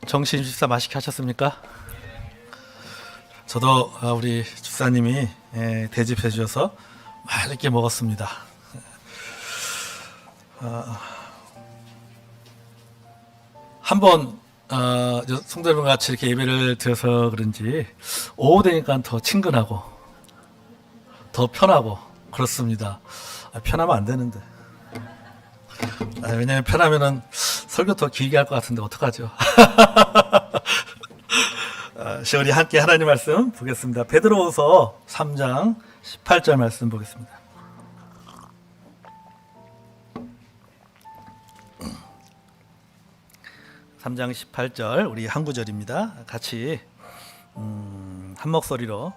점심 식사 맛있게 하셨습니까? 저도 우리 집사님이 대접해 주셔서 맛있게 먹었습니다. 한번 성도여러분 같이 이렇게 예배를 드려서 그런지 오후 되니까 더 친근하고 더 편하고 그렇습니다. 편하면 안 되는데. 왜냐면 편하면은 설교 더 길게 할 것 같은데 어떡하죠? 우리 함께 하나님 말씀 보겠습니다. 베드로후서 3장 18절 말씀 보겠습니다. (3장 18절) 우리 한 구절입니다. 같이 한 목소리로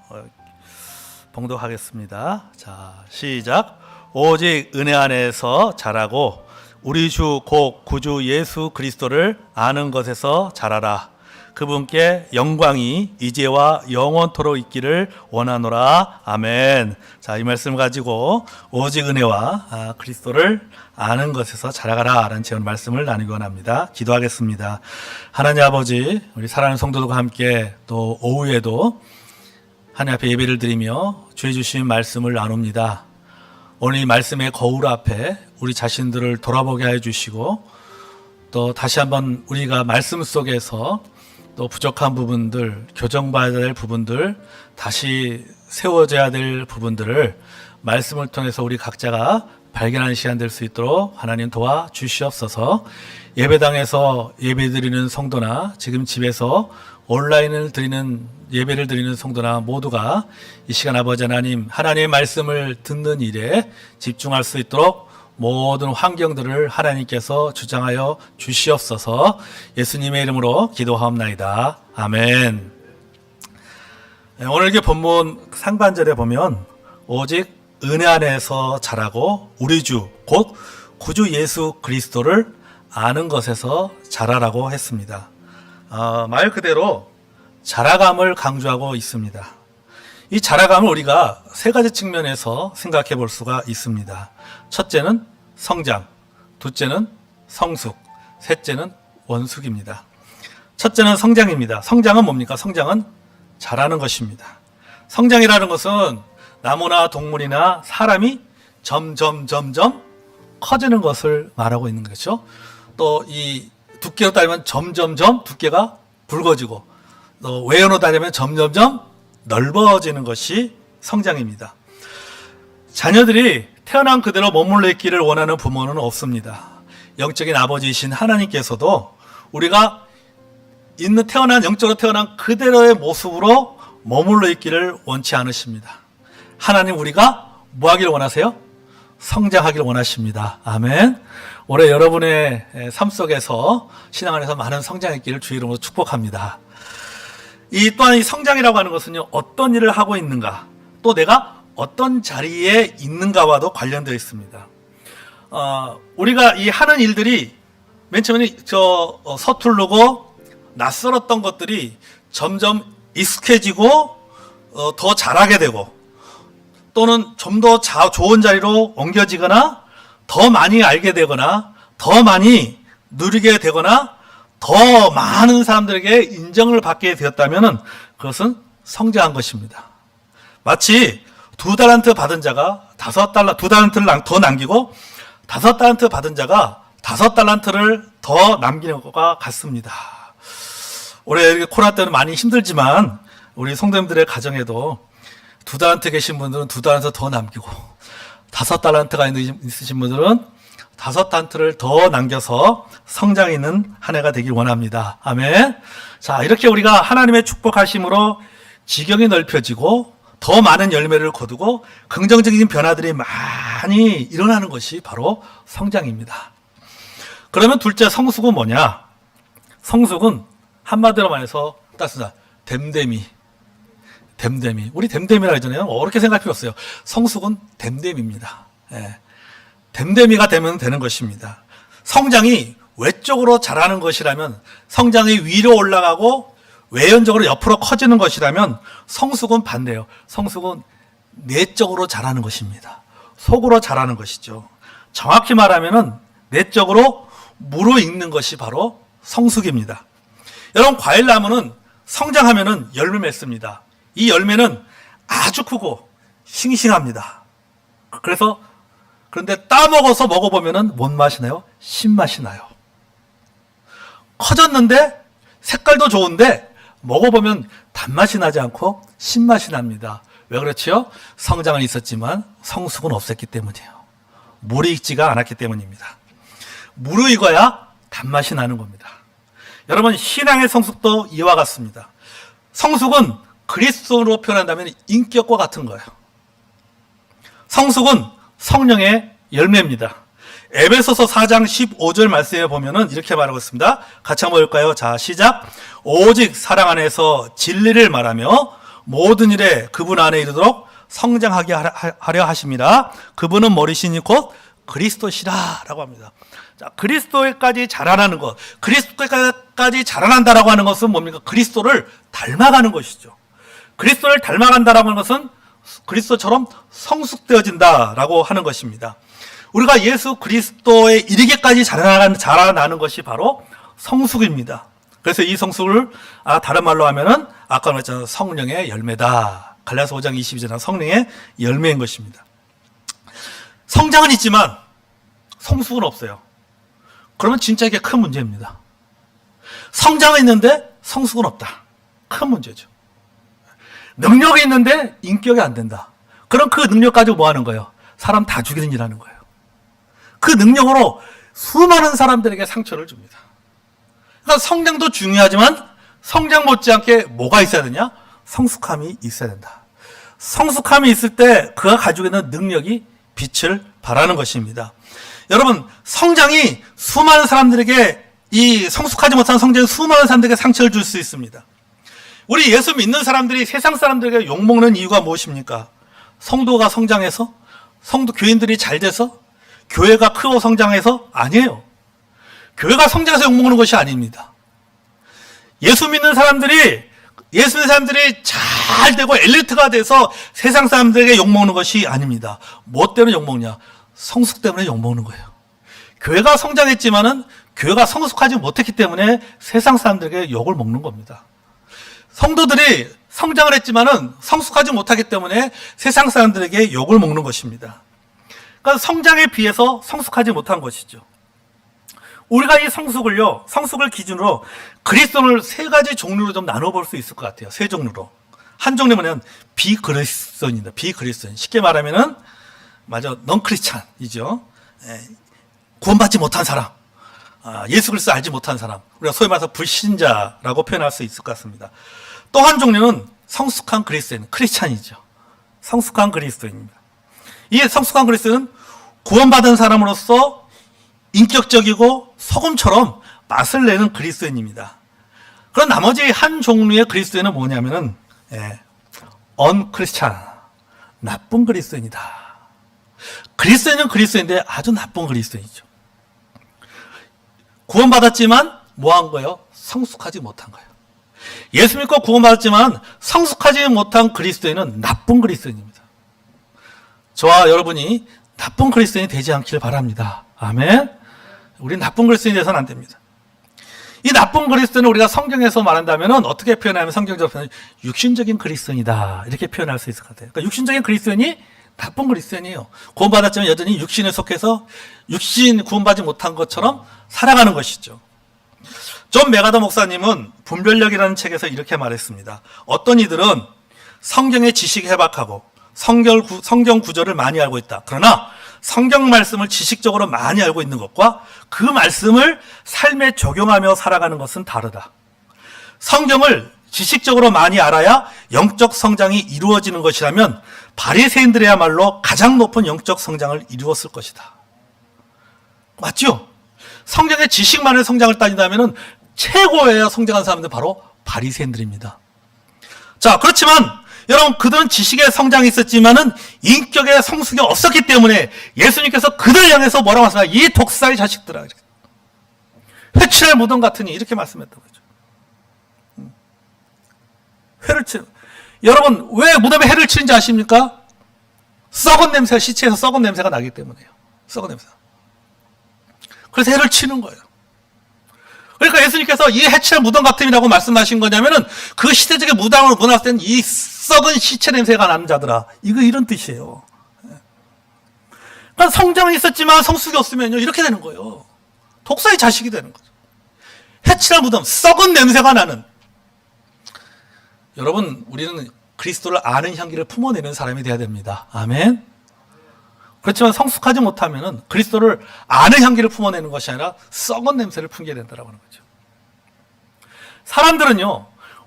봉독하겠습니다. 자, 시작. 오직 은혜 안에서 자라고 우리 주 곧 구주 예수 그리스도를 아는 것에서 자라라. 그분께 영광이 이제와 영원토록 있기를 원하노라. 아멘. 자, 이 말씀 가지고 오직 은혜와 그리스도를 아는 것에서 자라가라 라는 제언 말씀을 나누기 원합니다. 기도하겠습니다. 하나님 아버지, 우리 사랑하는 성도들과 함께 또 오후에도 하나님 앞에 예배를 드리며 주의 주신 말씀을 나눕니다. 오늘 이 말씀의 거울 앞에 우리 자신들을 돌아보게 해 주시고 또 다시 한번 우리가 말씀 속에서 또 부족한 부분들, 교정받아야 될 부분들, 다시 세워져야 될 부분들을 말씀을 통해서 우리 각자가 발견하는 시간 될 수 있도록 하나님 도와주시옵소서. 예배당에서 예배드리는 성도나 지금 집에서 온라인을 드리는 예배를 드리는 성도나 모두가 이 시간 아버지 하나님, 하나님의 말씀을 듣는 일에 집중할 수 있도록 모든 환경들을 하나님께서 주장하여 주시옵소서. 예수님의 이름으로 기도하옵나이다. 아멘. 오늘 이게 본문 상반절에 보면 오직 은혜 안에서 자라고 우리 주 곧 구주 예수 그리스도를 아는 것에서 자라라고 했습니다. 말 그대로 자라감을 강조하고 있습니다. 이 자라감을 우리가 세 가지 측면에서 생각해 볼 수가 있습니다. 첫째는 성장, 둘째는 성숙, 셋째는 원숙입니다. 첫째는 성장입니다. 성장은 뭡니까? 성장은 자라는 것입니다. 성장이라는 것은 나무나 동물이나 사람이 점점 커지는 것을 말하고 있는 것이죠. 또 이 두께로 따지면 점점점 두께가 굵어지고 또 외연으로 따지면 점점점 넓어지는 것이 성장입니다. 자녀들이 태어난 그대로 머물러 있기를 원하는 부모는 없습니다. 영적인 아버지이신 하나님께서도 우리가 태어난 영적으로 태어난 그대로의 모습으로 머물러 있기를 원치 않으십니다. 하나님 우리가 뭐 하기를 원하세요? 성장하기를 원하십니다. 아멘. 올해 여러분의 삶 속에서 신앙 안에서 많은 성장이 있기를 주의 이름으로 축복합니다. 또한 이 성장이라고 하는 것은요, 어떤 일을 하고 있는가, 또 내가 어떤 자리에 있는가와도 관련되어 있습니다. 우리가 이 하는 일들이 맨 처음에 서투르고 낯설었던 것들이 점점 익숙해지고 더 잘하게 되고 또는 좀 더 좋은 자리로 옮겨지거나 더 많이 알게 되거나 더 많이 누리게 되거나 더 많은 사람들에게 인정을 받게 되었다면 그것은 성장한 것입니다. 마치 2달란트 받은 자가 2달란트를 더 남기고 5달란트 받은 자가 5달란트를 더 남기는 것과 같습니다. 올해 코로나 때는 많이 힘들지만 우리 성도님들의 가정에도 2달란트 계신 분들은 2달란트 더 남기고 5달란트가 있으신 분들은 5달란트를 더 남겨서 성장 있는 한 해가 되길 원합니다. 아멘. 자, 이렇게 우리가 하나님의 축복하심으로 지경이 넓혀지고 더 많은 열매를 거두고 긍정적인 변화들이 많이 일어나는 것이 바로 성장입니다. 그러면 둘째 성숙은 뭐냐? 성숙은 한마디로 말해서 따스다. 댐댐이. 우리 댐댐이라 하잖아요. 어렵게 생각할 필요 없어요. 성숙은 댐댐입니다. 예. 댐댐이가 되면 되는 것입니다. 성장이 외적으로 자라는 것이라면, 성장이 위로 올라가고 외연적으로 옆으로 커지는 것이라면 성숙은 반대예요. 성숙은 내적으로 자라는 것입니다. 속으로 자라는 것이죠. 정확히 말하면은 내적으로 무르익는 것이 바로 성숙입니다. 여러분, 과일나무는 성장하면은 열매 맺습니다. 이 열매는 아주 크고 싱싱합니다. 그런데 따먹어서 먹어보면은 뭔 맛이 나요? 신맛이 나요. 커졌는데 색깔도 좋은데 먹어보면 단맛이 나지 않고 신맛이 납니다. 왜 그렇지요? 성장은 있었지만 성숙은 없었기 때문이에요. 무르익지가 않았기 때문입니다. 무르익어야 단맛이 나는 겁니다. 여러분, 신앙의 성숙도 이와 같습니다. 성숙은 그리스도로 표현한다면 인격과 같은 거예요. 성숙은 성령의 열매입니다. 에베소서 4장 15절 말씀에 보면은 이렇게 말하고 있습니다. 같이 한번 볼까요? 자, 시작. 오직 사랑 안에서 진리를 말하며 모든 일에 그분 안에 이르도록 성장하게 하려 하심이라. 그분은 머리시니 곧 그리스도시라 라고 합니다. 자, 그리스도에까지 자라나는 것, 그리스도까지 자라난다라고 하는 것은 뭡니까? 그리스도를 닮아가는 것이죠. 그리스도를 닮아간다라고 하는 것은 그리스도처럼 성숙되어진다라고 하는 것입니다. 우리가 예수 그리스도에 이르기까지 자라나는 것이 바로 성숙입니다. 그래서 이 성숙을 다른 말로 하면은 아까 말했잖아요. 성령의 열매다. 갈라디아서 5장 22절은 성령의 열매인 것입니다. 성장은 있지만 성숙은 없어요. 그러면 진짜 이게 큰 문제입니다. 성장은 있는데 성숙은 없다. 큰 문제죠. 능력이 있는데 인격이 안 된다. 그럼 그 능력 가지고 뭐 하는 거예요? 사람 다 죽이는 일 하는 거예요. 그 능력으로 수많은 사람들에게 상처를 줍니다. 그러니까 성장도 중요하지만 성장 못지않게 뭐가 있어야 되냐? 성숙함이 있어야 된다. 성숙함이 있을 때 그가 가지고 있는 능력이 빛을 발하는 것입니다. 여러분, 성장이 수많은 사람들에게, 이 성숙하지 못한 성장이 수많은 사람들에게 상처를 줄 수 있습니다. 우리 예수 믿는 사람들이 세상 사람들에게 욕먹는 이유가 무엇입니까? 성도가 성장해서? 교인들이 잘 돼서? 교회가 크고 성장해서? 아니에요. 교회가 성장해서 욕먹는 것이 아닙니다. 예수 믿는 사람들이 잘 되고 엘리트가 돼서 세상 사람들에게 욕먹는 것이 아닙니다. 뭐 때문에 욕먹냐? 성숙 때문에 욕먹는 거예요. 교회가 성장했지만은 교회가 성숙하지 못했기 때문에 세상 사람들에게 욕을 먹는 겁니다. 성도들이 성장을 했지만은 성숙하지 못하기 때문에 세상 사람들에게 욕을 먹는 것입니다. 그러니까 성장에 비해서 성숙하지 못한 것이죠. 우리가 이 성숙을 기준으로 그리스도를 세 가지 종류로 좀 나눠볼 수 있을 것 같아요. 세 종류로. 한 종류는 비그리스도인입니다. 비그리스도인. 쉽게 말하면은, 넌크리스찬이죠. 구원받지 못한 사람. 예수 그리스도 알지 못한 사람. 우리가 소위 말해서 불신자라고 표현할 수 있을 것 같습니다. 또 한 종류는 성숙한 그리스도인, 크리스찬이죠. 성숙한 그리스도인입니다. 이 성숙한 그리스도인은 구원받은 사람으로서 인격적이고 소금처럼 맛을 내는 그리스도인입니다. 그런 나머지 한 종류의 그리스도인은 뭐냐면은, 언크리스찬, 나쁜 그리스도인이다. 그리스도인은 그리스도인인데 아주 나쁜 그리스도인이죠. 구원받았지만 뭐 한 거예요? 성숙하지 못한 거예요. 예수 믿고 구원받았지만 성숙하지 못한 그리스도인은 나쁜 그리스도인입니다. 저와 여러분이 나쁜 그리스도인이 되지 않기를 바랍니다. 아멘. 우리 나쁜 그리스도인이 되서는 안 됩니다. 이 나쁜 그리스도인은 우리가 성경에서 말한다면 어떻게 표현하면 성경적으로 표현하면 육신적인 그리스도인이다. 이렇게 표현할 수 있을 것 같아요. 그러니까 육신적인 그리스도인이 나쁜 그리스도인이에요. 구원받았지만 여전히 육신에 속해서 육신 구원받지 못한 것처럼 살아가는 것이죠. 존 메가더 목사님은 분별력이라는 책에서 이렇게 말했습니다. 어떤 이들은 성경의 지식이 해박하고 성경 구절을 많이 알고 있다. 그러나 성경 말씀을 지식적으로 많이 알고 있는 것과 그 말씀을 삶에 적용하며 살아가는 것은 다르다. 성경을 지식적으로 많이 알아야 영적 성장이 이루어지는 것이라면 바리새인들이야말로 가장 높은 영적 성장을 이루었을 것이다. 맞죠? 성경의 지식만의 성장을 따진다면 최고의 성장한 사람들은 바로 바리새인들입니다. 자, 그렇지만 여러분, 그들은 지식의 성장이 있었지만은 인격의 성숙이 없었기 때문에 예수님께서 그들 향해서 뭐라고 말씀하셨어요? 이 독사의 자식들아, 회칠할 무덤 같으니, 이렇게 말씀했다고 했죠. 회를 치. 여러분, 왜 무덤에 해를 치는지 아십니까? 썩은 냄새가, 시체에서 썩은 냄새가 나기 때문에요. 썩은 냄새. 그래서 해를 치는 거예요. 그러니까 예수님께서 이 해칠 무덤 같음이라고 말씀하신 거냐면은 그 시대적인 무당을 문화할 때는 이 썩은 시체 냄새가 나는 자들아. 이런 뜻이에요. 그러니까 성장은 있었지만 성숙이 없으면요. 이렇게 되는 거예요. 독사의 자식이 되는 거죠. 해칠한 무덤, 썩은 냄새가 나는. 여러분, 우리는 그리스도를 아는 향기를 품어내는 사람이 돼야 됩니다. 아멘. 그렇지만 성숙하지 못하면은 그리스도를 아는 향기를 품어내는 것이 아니라 썩은 냄새를 풍기게 된다라고 하는 거죠. 사람들은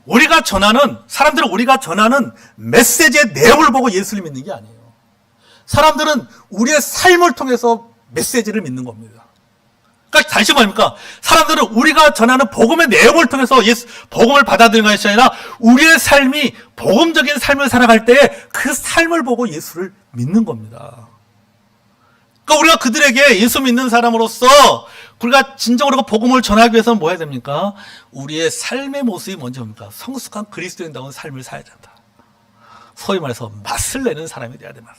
우리가 전하는 메시지의 내용을 보고 예수를 믿는 게 아니에요. 사람들은 우리의 삶을 통해서 메시지를 믿는 겁니다. 그러니까 다시 말입니까? 사람들은 우리가 전하는 복음의 내용을 통해서 복음을 받아들이는 것이 아니라 우리의 삶이 복음적인 삶을 살아갈 때 그 삶을 보고 예수를 믿는 겁니다. 그러니까 우리가 그들에게 예수 믿는 사람으로서 우리가 진정으로 복음을 전하기 위해서는 뭐 해야 됩니까? 우리의 삶의 모습이 먼저입니까? 성숙한 그리스도인다운 삶을 살아야 된다. 소위 말해서 맛을 내는 사람이 돼야 됩니다.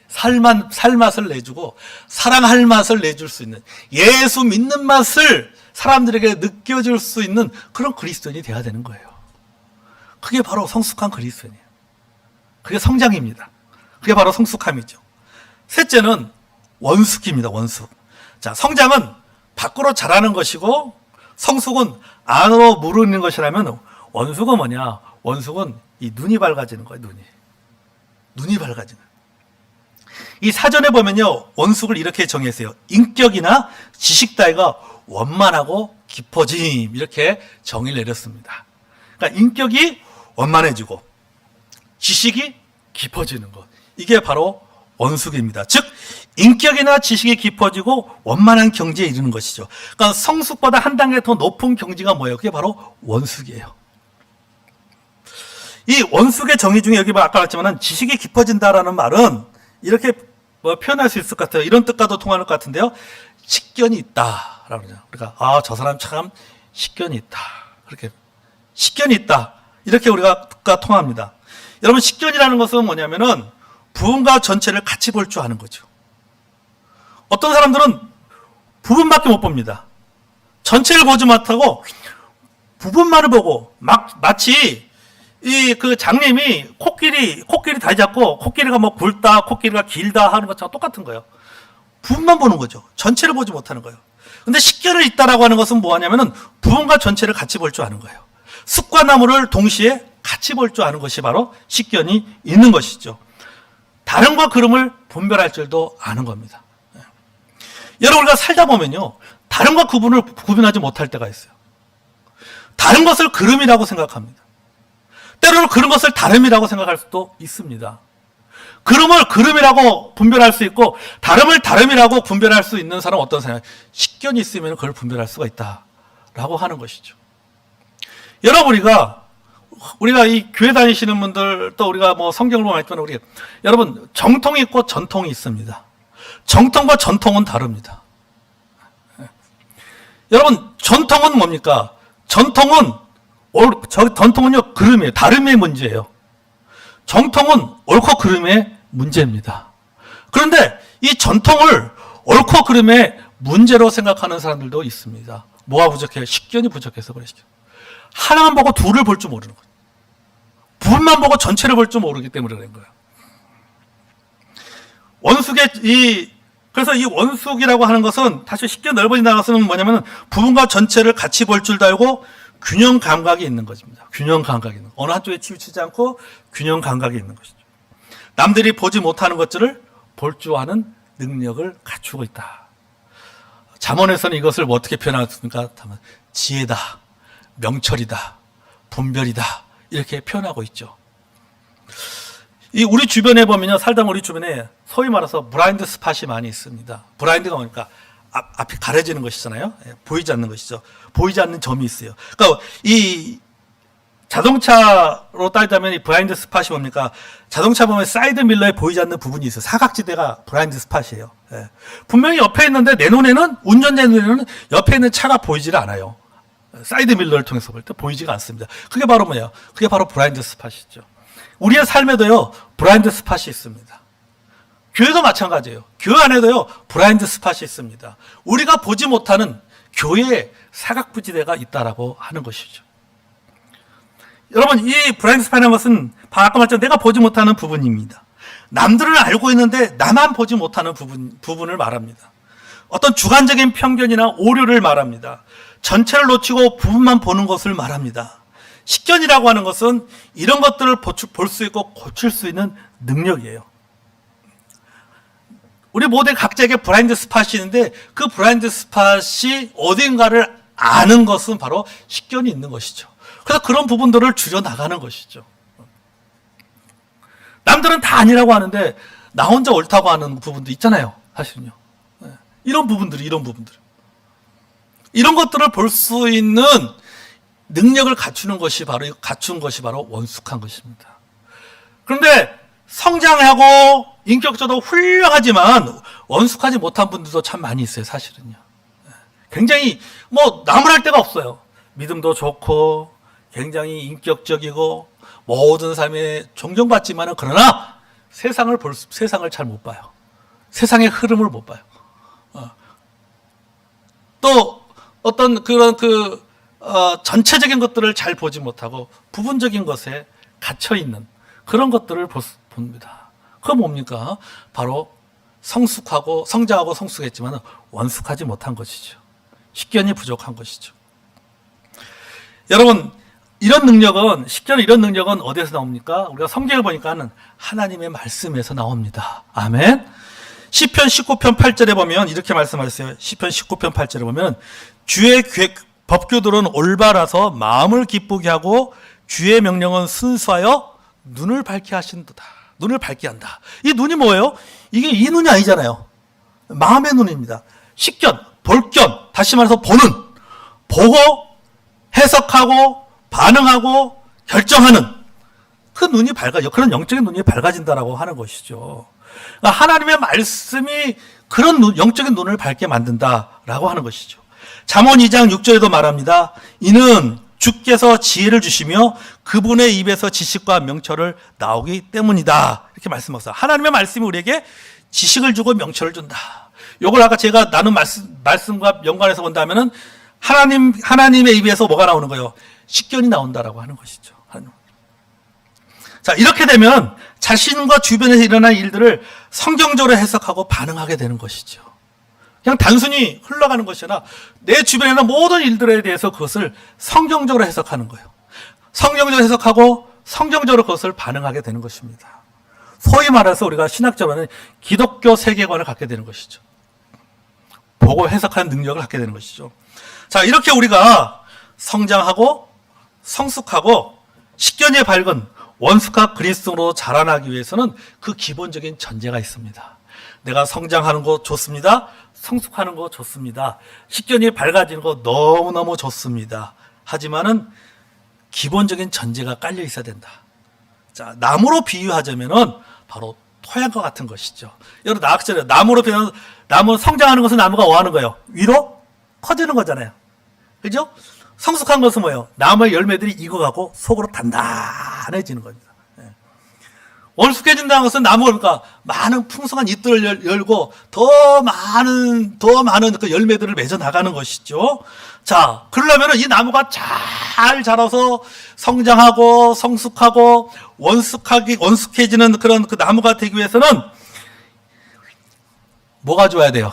살맛을 내주고 사랑할 맛을 내줄 수 있는, 예수 믿는 맛을 사람들에게 느껴줄 수 있는 그런 그리스도인이 돼야 되는 거예요. 그게 바로 성숙한 그리스도인이에요. 그게 성장입니다. 그게 바로 성숙함이죠. 셋째는 원숙입니다. 원숙. 자, 성장은 밖으로 자라는 것이고 성숙은 안으로 무르는 것이라면 원숙은 뭐냐? 원숙은 이 눈이 밝아지는 거예요. 눈이 밝아지는. 이 사전에 보면요, 원숙을 이렇게 정했어요. 인격이나 지식 따위가 원만하고 깊어짐, 이렇게 정의를 내렸습니다. 그러니까 인격이 원만해지고 지식이 깊어지는 것, 이게 바로 원숙입니다. 즉 인격이나 지식이 깊어지고 원만한 경지에 이르는 것이죠. 그러니까 성숙보다 한 단계 더 높은 경지가 뭐예요? 그게 바로 원숙이에요. 이 원숙의 정의 중에 여기 아까 말했지만 지식이 깊어진다라는 말은 이렇게 표현할 수 있을 것 같아요. 이런 뜻과도 통하는 것 같은데요. 식견이 있다라고 그러죠. 그러니까 저 사람 참 식견이 있다. 그렇게 식견이 있다. 이렇게 우리가 뜻과 통합니다. 여러분, 식견이라는 것은 뭐냐면은 부분과 전체를 같이 볼 줄 아는 거죠. 어떤 사람들은 부분밖에 못 봅니다. 전체를 보지 못하고 부분만을 보고 마치 그 장님이 코끼리 다리 잡고 코끼리가 뭐 굵다, 코끼리가 길다 하는 것처럼 똑같은 거예요. 부분만 보는 거죠. 전체를 보지 못하는 거예요. 근데 식견을 있다라고 하는 것은 뭐냐면은 부분과 전체를 같이 볼 줄 아는 거예요. 숲과 나무를 동시에 같이 볼 줄 아는 것이 바로 식견이 있는 것이죠. 다름과 그름을 분별할 줄도 아는 겁니다. 여러분, 우리가 살다 보면요, 다름과 구분하지 못할 때가 있어요. 다른 것을 그름이라고 생각합니다. 때로는 그런 것을 다름이라고 생각할 수도 있습니다. 그름을 그름이라고 분별할 수 있고 다름을 다름이라고 분별할 수 있는 사람은 어떤 사람이에요? 식견이 있으면 그걸 분별할 수가 있다라고 하는 것이죠. 여러분, 우리가 이 교회 다니시는 분들, 또 우리가 뭐 성경을 보면 알지만 여러분, 정통이 있고 전통이 있습니다. 정통과 전통은 다릅니다. 여러분, 전통은 뭡니까? 전통은요, 그름이에요. 다름의 문제예요. 정통은 옳고 그름의 문제입니다. 그런데 이 전통을 옳고 그름의 문제로 생각하는 사람들도 있습니다. 뭐가 부족해요? 식견이 부족해서 그래. 하나만 보고 둘을 볼 줄 모르는 거예요. 부분만 보고 전체를 볼 줄 모르기 때문에 그런 거예요. 그래서 이 원숙이라고 하는 것은 사실 쉽게 넓어진다는 것은 뭐냐면 부분과 전체를 같이 볼 줄도 알고 균형 감각이 있는 것입니다. 균형 감각이 있는 것. 어느 한쪽에 치우치지 않고 균형 감각이 있는 것이죠. 남들이 보지 못하는 것들을 볼 줄 아는 능력을 갖추고 있다. 잠언에서는 이것을 어떻게 표현하습니까? 지혜다, 명철이다, 분별이다, 이렇게 표현하고 있죠. 우리 주변에 보면요, 살다 우리 주변에 소위 말해서 블라인드 스팟이 많이 있습니다. 블라인드가 뭡니까? 앞이 가려지는 것이잖아요. 보이지 않는 것이죠. 보이지 않는 점이 있어요. 그러니까 이 자동차로 따지자면 이 블라인드 스팟이 뭡니까? 자동차 보면 사이드 밀러에 보이지 않는 부분이 있어요. 사각지대가 블라인드 스팟이에요. 분명히 옆에 있는데 내 눈에는, 운전자의 눈에는 옆에 있는 차가 보이지를 않아요. 사이드 밀러를 통해서 볼 때 보이지가 않습니다. 그게 바로 뭐예요? 그게 바로 블라인드 스팟이죠. 우리의 삶에도요, 블라인드 스팟이 있습니다. 교회도 마찬가지예요. 교회 안에도요, 블라인드 스팟이 있습니다. 우리가 보지 못하는 교회에 사각부지대가 있다라고 하는 것이죠. 여러분, 이 블라인드 스팟이라는 것은 아까 말했지만 내가 보지 못하는 부분입니다. 남들은 알고 있는데 나만 보지 못하는 부분을 말합니다. 어떤 주관적인 편견이나 오류를 말합니다. 전체를 놓치고 부분만 보는 것을 말합니다. 식견이라고 하는 것은 이런 것들을 볼 수 있고 고칠 수 있는 능력이에요. 우리 모두 각자에게 블라인드 스팟이 있는데 그 블라인드 스팟이 어딘가를 아는 것은 바로 식견이 있는 것이죠. 그래서 그런 부분들을 줄여나가는 것이죠. 남들은 다 아니라고 하는데 나 혼자 옳다고 하는 부분도 있잖아요. 사실은요. 이런 부분들. 이런 것들을 볼 수 있는 능력을 갖춘 것이 바로 원숙한 것입니다. 그런데 성장하고 인격적으로 훌륭하지만 원숙하지 못한 분들도 참 많이 있어요. 사실은요. 굉장히 나무랄 데가 없어요. 믿음도 좋고 굉장히 인격적이고 모든 삶에 존경받지만은 그러나 세상을 잘 못 봐요. 세상의 흐름을 못 봐요. 또 어떤 그런 전체적인 것들을 잘 보지 못하고 부분적인 것에 갇혀 있는 그런 것들을 봅니다. 그건 뭡니까? 바로 성장하고 성숙했지만 원숙하지 못한 것이죠. 식견이 부족한 것이죠. 여러분, 이런 능력은 어디에서 나옵니까? 우리가 성경을 보니까는 하나님의 말씀에서 나옵니다. 아멘. 시편 19편 8절에 보면 이렇게 말씀하셨어요. 시편 19편 8절에 보면 주의 법규들은 올바라서 마음을 기쁘게 하고 주의 명령은 순수하여 눈을 밝게 하신도다. 눈을 밝게 한다. 이 눈이 뭐예요? 이게 이 눈이 아니잖아요. 마음의 눈입니다. 식견, 볼견, 다시 말해서 보고 해석하고 반응하고 결정하는 그 눈이 그런 영적인 눈이 밝아진다라고 하는 것이죠. 그러니까 하나님의 말씀이 그런 영적인 눈을 밝게 만든다라고 하는 것이죠. 잠언 2장 6절에도 말합니다. 이는 주께서 지혜를 주시며 그분의 입에서 지식과 명철을 나오기 때문이다. 이렇게 말씀하셨어요. 하나님의 말씀이 우리에게 지식을 주고 명철을 준다. 요걸 아까 제가 나눈 말씀과 연관해서 본다면은 하나님의 입에서 뭐가 나오는 거예요? 식견이 나온다라고 하는 것이죠. 자, 이렇게 되면 자신과 주변에서 일어난 일들을 성경적으로 해석하고 반응하게 되는 것이죠. 그냥 단순히 흘러가는 것이 아니라 내 주변에 있는 모든 일들에 대해서 그것을 성경적으로 해석하는 거예요. 성경적으로 해석하고 성경적으로 그것을 반응하게 되는 것입니다. 소위 말해서 우리가 신학적으로는 기독교 세계관을 갖게 되는 것이죠. 보고 해석하는 능력을 갖게 되는 것이죠. 자, 이렇게 우리가 성장하고 성숙하고 식견이 밝은 원숙한 그리스도로 자라나기 위해서는 그 기본적인 전제가 있습니다. 내가 성장하는 거 좋습니다. 성숙하는 거 좋습니다. 식견이 밝아지는 거 너무너무 좋습니다. 하지만은 기본적인 전제가 깔려 있어야 된다. 자, 나무로 비유하자면은 바로 토양과 같은 것이죠. 여러분, 나학절에 나무 성장하는 것은 나무가 뭐 하는 거예요? 위로 커지는 거잖아요. 그죠? 성숙한 것은 뭐예요? 나무의 열매들이 익어가고 속으로 단단해지는 겁니다. 원숙해진다는 것은 나무가 많은 풍성한 잎들을 열고 더 많은 그 열매들을 맺어 나가는 것이죠. 자, 그러려면 이 나무가 잘 자라서 성장하고 성숙하고 원숙해지는 그런 그 나무가 되기 위해서는 뭐가 좋아야 돼요?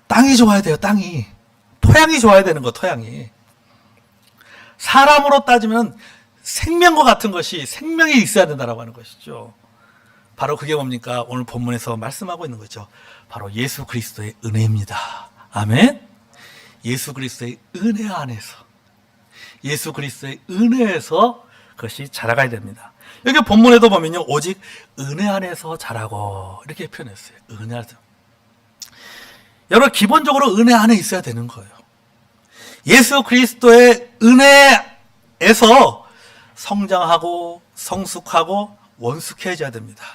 땅이 좋아야 돼요. 땅이. 토양이 좋아야 되는 거, 토양이. 사람으로 따지면 생명과 같은 것이 생명이 있어야 된다라고 하는 것이죠. 바로 그게 뭡니까? 오늘 본문에서 말씀하고 있는 거죠. 바로 예수 그리스도의 은혜입니다. 아멘. 예수 그리스도의 은혜 안에서, 예수 그리스도의 은혜에서 그것이 자라가야 됩니다. 여기 본문에도 보면요, 오직 은혜 안에서 자라고 이렇게 표현했어요. 은혜 안에서. 여러분, 기본적으로 은혜 안에 있어야 되는 거예요. 예수 그리스도의 은혜에서 성장하고 성숙하고 원숙해져야 됩니다.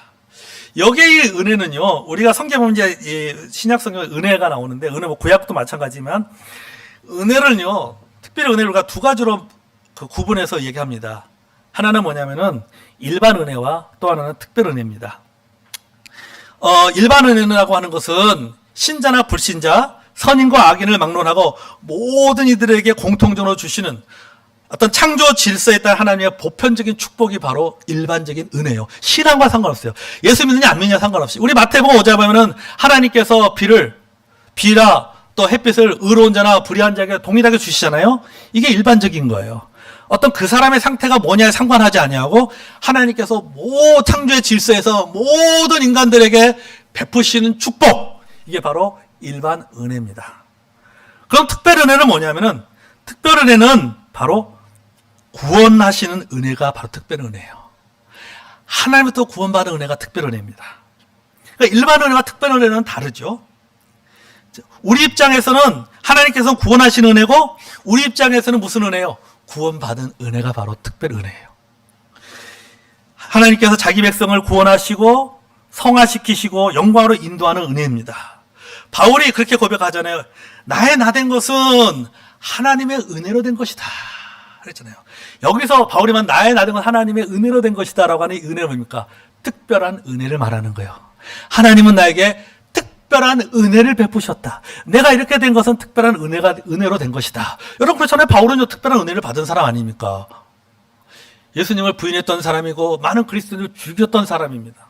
여기의 은혜는요, 우리가 성경 보면 이제 신약 성경에 은혜가 나오는데, 은혜 뭐 구약도 마찬가지지만, 은혜를요, 특별히 은혜를 우리가 두 가지로 구분해서 얘기합니다. 하나는 뭐냐면은 일반 은혜와 또 하나는 특별 은혜입니다. 일반 은혜라고 하는 것은 신자나 불신자, 선인과 악인을 막론하고 모든 이들에게 공통적으로 주시는 어떤 창조 질서에 따른 하나님의 보편적인 축복이 바로 일반적인 은혜예요. 신앙과 상관없어요. 예수 믿느냐 안 믿느냐 상관없이. 우리 마태복음 5장 보면은 하나님께서 비라 또 햇빛을 의로운 자나 불의한 자에게 동일하게 주시잖아요. 이게 일반적인 거예요. 어떤 그 사람의 상태가 뭐냐에 상관하지 아니하고 하나님께서 창조의 질서에서 모든 인간들에게 베푸시는 축복, 이게 바로 일반 은혜입니다. 그럼 특별 은혜는 뭐냐면은, 특별 은혜는 바로 구원하시는 은혜가 바로 특별 은혜예요. 하나님부터 구원받은 은혜가 특별 은혜입니다. 그러니까 일반 은혜와 특별 은혜는 다르죠. 우리 입장에서는 하나님께서는 구원하시는 은혜고, 우리 입장에서는 무슨 은혜요? 구원받은 은혜가 바로 특별 은혜예요. 하나님께서 자기 백성을 구원하시고 성화시키시고 영광으로 인도하는 은혜입니다. 바울이 그렇게 고백하잖아요. 나의 나 된 것은 하나님의 은혜로 된 것이다 그랬잖아요. 여기서 바울이만 나의 나 된 건 하나님의 은혜로 된 것이다 라고 하는 이 은혜는 뭡니까? 특별한 은혜를 말하는 거예요. 하나님은 나에게 특별한 은혜를 베푸셨다. 내가 이렇게 된 것은 특별한 은혜로 된 것이다. 여러분 그렇잖아요. 바울은요 특별한 은혜를 받은 사람 아닙니까? 예수님을 부인했던 사람이고 많은 그리스도인을 죽였던 사람입니다.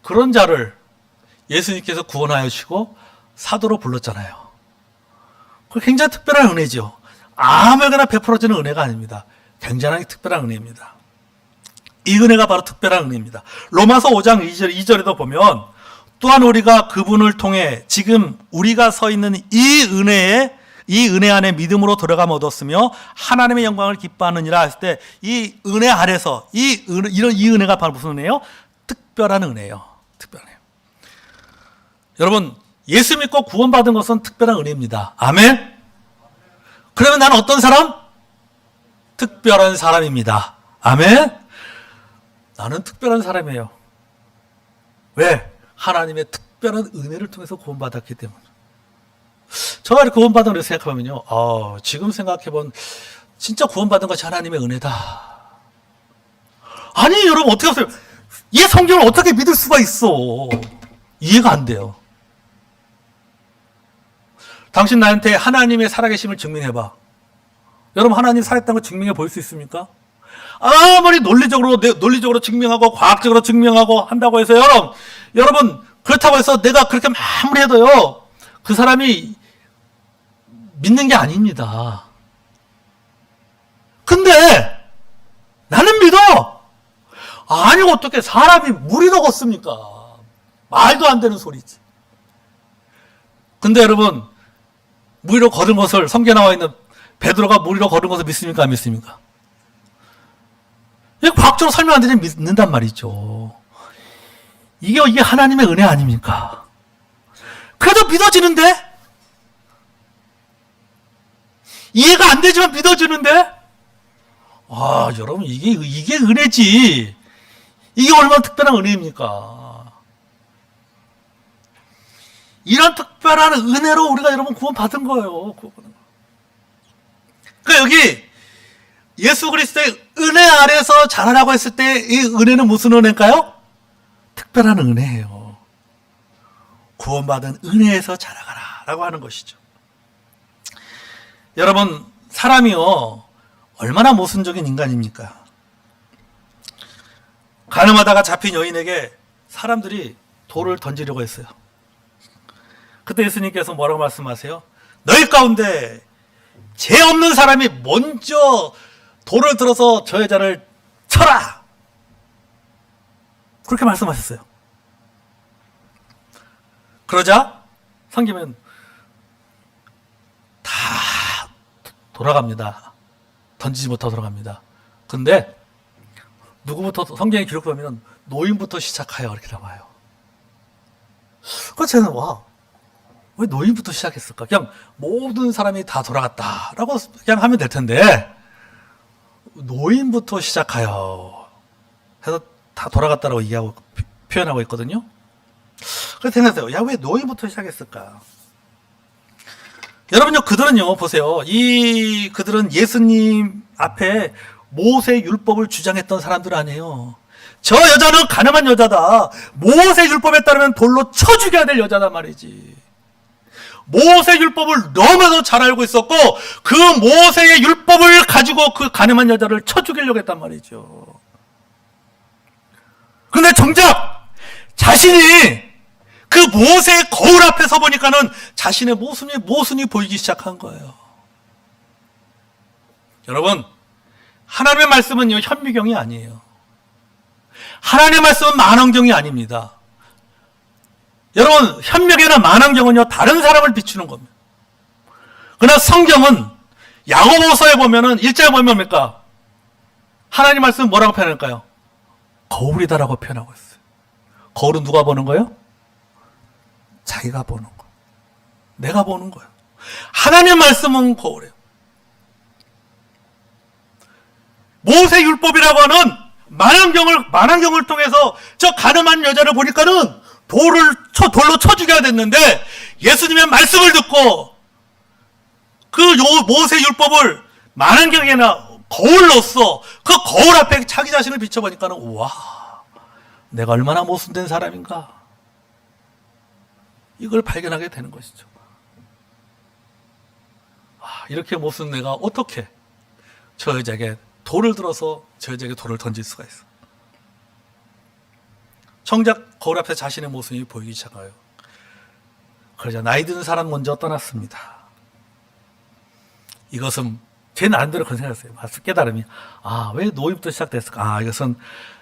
그런 자를 예수님께서 구원하여 주시고 사도로 불렀잖아요. 그 굉장히 특별한 은혜죠. 아무에게나 베풀어지는 은혜가 아닙니다. 굉장히 특별한 은혜입니다. 이 은혜가 바로 특별한 은혜입니다. 로마서 5장 2절에도 보면 또한 우리가 그분을 통해 지금 우리가 서 있는 이 은혜 안에 믿음으로 들어가면 얻었으며 하나님의 영광을 기뻐하느니라 했을 때 이 은혜 아래서 이 은혜가 바로 무슨 은혜예요? 특별한 은혜예요. 특별한 은혜. 여러분 예수 믿고 구원받은 것은 특별한 은혜입니다. 아멘. 그러면 나는 어떤 사람? 특별한 사람입니다. 아멘. 나는 특별한 사람이에요. 왜? 하나님의 특별한 은혜를 통해서 구원받았기 때문에. 제가 이렇게 구원받은 걸 생각하면요, 지금 생각해본 진짜 구원받은 것이 하나님의 은혜다. 아니 여러분 어떻게 하세요? 이 성경을 어떻게 믿을 수가 있어? 이해가 안 돼요. 당신 나한테 하나님의 살아계심을 증명해봐. 여러분 하나님 살아있다는 걸 증명해 볼 수 있습니까? 아무리 논리적으로 증명하고 과학적으로 증명하고 한다고 해서 여러분 그렇다고 해서 내가 그렇게 아무리 해도요 그 사람이 믿는 게 아닙니다. 근데 나는 믿어. 아니 어떻게 사람이 물이 녹았습니까? 말도 안 되는 소리지. 근데 여러분 물 위로 걸은 것을 성경에 나와 있는 베드로가 물 위로 걸은 것을 믿습니까? 안 믿습니까? 과학적으로 설명 안 되지 믿는단 말이죠. 이게 하나님의 은혜 아닙니까? 그래도 믿어지는데? 이해가 안 되지만 믿어지는데? 여러분 이게 은혜지. 이게 얼마나 특별한 은혜입니까? 이런 특별한 은혜로 우리가 여러분 구원받은 거예요. 그러니까 여기 예수 그리스도의 은혜 아래서 자라라고 했을 때 이 은혜는 무슨 은혜일까요? 특별한 은혜예요. 구원받은 은혜에서 자라가라 라고 하는 것이죠. 여러분 사람이요 얼마나 모순적인 인간입니까? 가늠하다가 잡힌 여인에게 사람들이 돌을 던지려고 했어요. 그때 예수님께서 뭐라고 말씀하세요? 너희 가운데 죄 없는 사람이 먼저 돌을 들어서 저 여자를 쳐라! 그렇게 말씀하셨어요. 그러자 성경은 다 돌아갑니다. 던지지 못하고 돌아갑니다. 근데 누구부터 성경에 기록하면 노인부터 시작하여 이렇게 나와요. 그래서 저는 왜 노인부터 시작했을까? 그냥 모든 사람이 다 돌아갔다라고 그냥 하면 될 텐데 노인부터 시작하여 해서 다 돌아갔다라고 얘기하고 표현하고 있거든요. 그래서 생각해요. 왜 노인부터 시작했을까? 여러분요, 그들은요, 보세요. 그들은 예수님 앞에 모세 율법을 주장했던 사람들 아니에요. 저 여자는 가늠한 여자다. 모세 율법에 따르면 돌로 쳐 죽여야 될 여자단 말이지. 모세 율법을 너무나도 잘 알고 있었고 그 모세의 율법을 가지고 그 가늠한 여자를 쳐 죽이려고 했단 말이죠. 그런데 정작 자신이 그 모세의 거울 앞에 서 보니까는 자신의 모순이 보이기 시작한 거예요. 여러분, 하나님의 말씀은요, 현미경이 아니에요. 하나님의 말씀은 만원경이 아닙니다. 여러분, 현미경이나 만원경은요, 다른 사람을 비추는 겁니다. 그러나 성경은 야고보서에 보면은 1절에 보면 뭡니까? 하나님 말씀은 뭐라고 표현할까요? 거울이다라고 표현하고 있어요. 거울은 누가 보는 거예요? 자기가 보는 거. 내가 보는 거예요. 하나님 말씀은 거울이에요. 모세 율법이라고 하는 만환경을 통해서 저 가늠한 여자를 보니까는 돌로 쳐 죽여야 됐는데 예수님의 말씀을 듣고 그 모세 율법을 만환경이나 거울로써 그 거울 앞에 자기 자신을 비춰보니까는 우와, 내가 얼마나 모순된 사람인가, 이걸 발견하게 되는 것이죠. 이렇게 모순 내가 어떻게 저 여자에게 돌을 들어서 저 여자에게 돌을 던질 수가 있어. 정작 거울 앞에 자신의 모습이 보이기 시작해요. 그러자 나이 드는 사람 먼저 떠났습니다. 이것은 제 나름대로 그런 생각했어요. 깨달음이, 왜 노임부터 시작됐을까? 이것은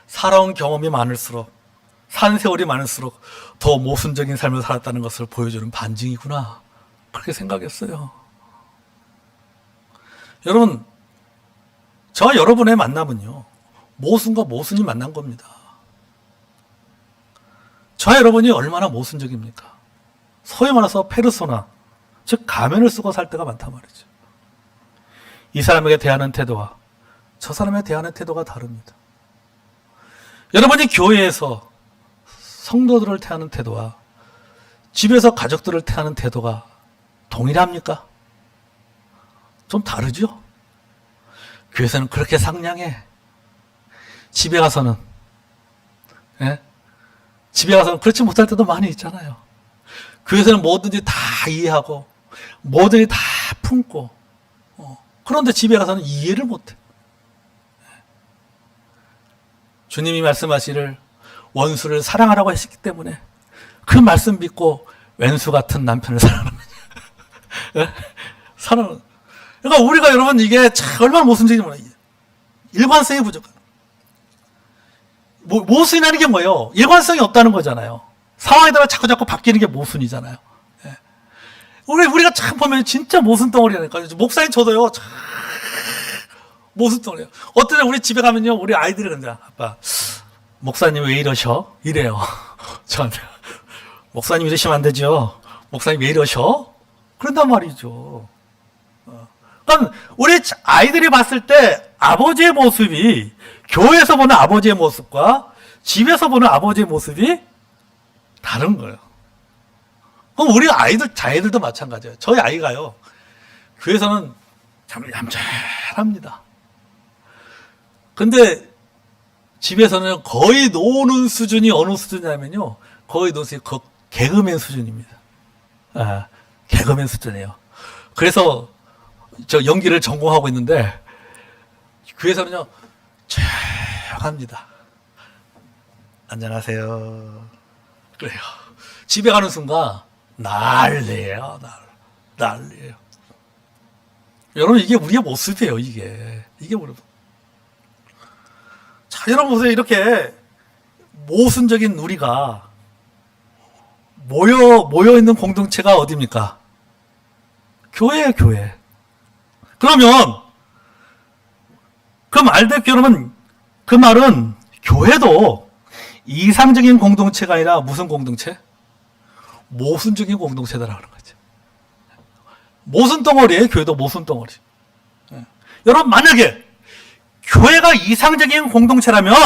살아온 경험이 많을수록, 산 세월이 많을수록 더 모순적인 삶을 살았다는 것을 보여주는 반증이구나, 그렇게 생각했어요. 여러분, 저와 여러분의 만남은요, 모순과 모순이 만난 겁니다. 저와 여러분이 얼마나 모순적입니까? 소위 말해서 페르소나, 즉 가면을 쓰고 살 때가 많단 말이죠. 이 사람에게 대하는 태도와 저 사람에게 대하는 태도가 다릅니다. 여러분이 교회에서 성도들을 대하는 태도와 집에서 가족들을 대하는 태도가 동일합니까? 좀 다르죠? 교회에서는 그렇게 상냥해. 집에 가서는 그렇지 못할 때도 많이 있잖아요. 교회에서는 뭐든지 다 이해하고 뭐든지 다 품고, 그런데 집에 가서는 이해를 못해. 주님이 말씀하시를 원수를 사랑하라고 하셨기 때문에 그 말씀 믿고 왼수 같은 남편을 사랑하는 거죠. 그러니까 우리가 여러분 이게 참 얼마나 모순적인지 몰라요. 일관성이 부족한. 모순이라는 게 뭐예요? 일관성이 없다는 거잖아요. 상황에 따라 자꾸 바뀌는 게 모순이잖아요. 예. 우리가 참 보면 진짜 모순 덩어리라니까요. 목사님 저도요, 참 모순 덩어리예요. 어떤 날 우리 집에 가면요, 우리 아이들이 그런다. 아빠, 목사님 왜 이러셔? 이래요. 저한테. 목사님 이러시면 안 되죠. 목사님 왜 이러셔? 그런단 말이죠. 그러니까 우리 아이들이 봤을 때 아버지의 모습이, 교회에서 보는 아버지의 모습과 집에서 보는 아버지의 모습이 다른 거예요. 그럼 우리 자녀들도 마찬가지예요. 저희 아이가요, 교회에서는 참 얌전합니다. 근데 집에서는 거의 노는 수준이 어느 수준이냐면요, 거의 노는 개그맨 수준입니다. 개그맨 수준이에요. 그래서 저 연기를 전공하고 있는데 교회에서는요, 조용합니다. 안녕하세요. 그래요. 집에 가는 순간 난리예요. 난리예요. 여러분, 이게 우리의 모습이에요. 이게 우리. 자, 여러분 보세요. 이렇게 모순적인 우리가 모여 있는 공동체가 어디입니까? 교회예요, 교회. 그러면 여러분, 그 말은 교회도 이상적인 공동체가 아니라 무슨 공동체? 모순적인 공동체다라고 하는 거죠. 모순 덩어리예요. 교회도 모순 덩어리. 여러분, 만약에 교회가 이상적인 공동체라면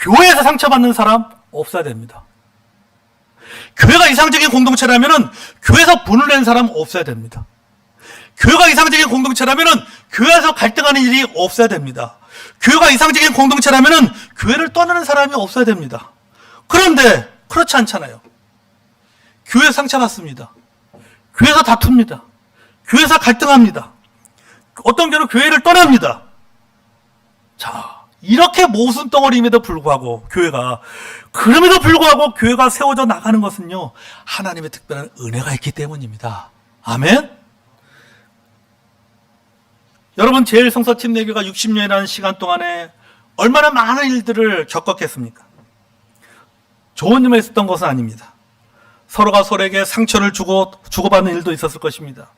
교회에서 상처받는 사람 없어야 됩니다. 교회가 이상적인 공동체라면 교회에서 분을낸 사람 없어야 됩니다. 교회가 이상적인 공동체라면 교회에서 갈등하는 일이 없어야 됩니다. 교회가 이상적인 공동체라면 교회를 떠나는 사람이 없어야 됩니다. 그런데 그렇지 않잖아요. 교회 상처받습니다. 교회에서 다툽니다. 교회에서 갈등합니다. 어떤 경우는 교회를 떠납니다. 자, 이렇게 모순 덩어리임에도 불구하고 그럼에도 불구하고 교회가 세워져 나가는 것은요, 하나님의 특별한 은혜가 있기 때문입니다. 아멘? 여러분, 제일성서 침례교가 60년이라는 시간 동안에 얼마나 많은 일들을 겪었겠습니까? 좋은 일만 있었던 것은 아닙니다. 서로가 서로에게 상처를 주고받는 일도 있었을 것입니다.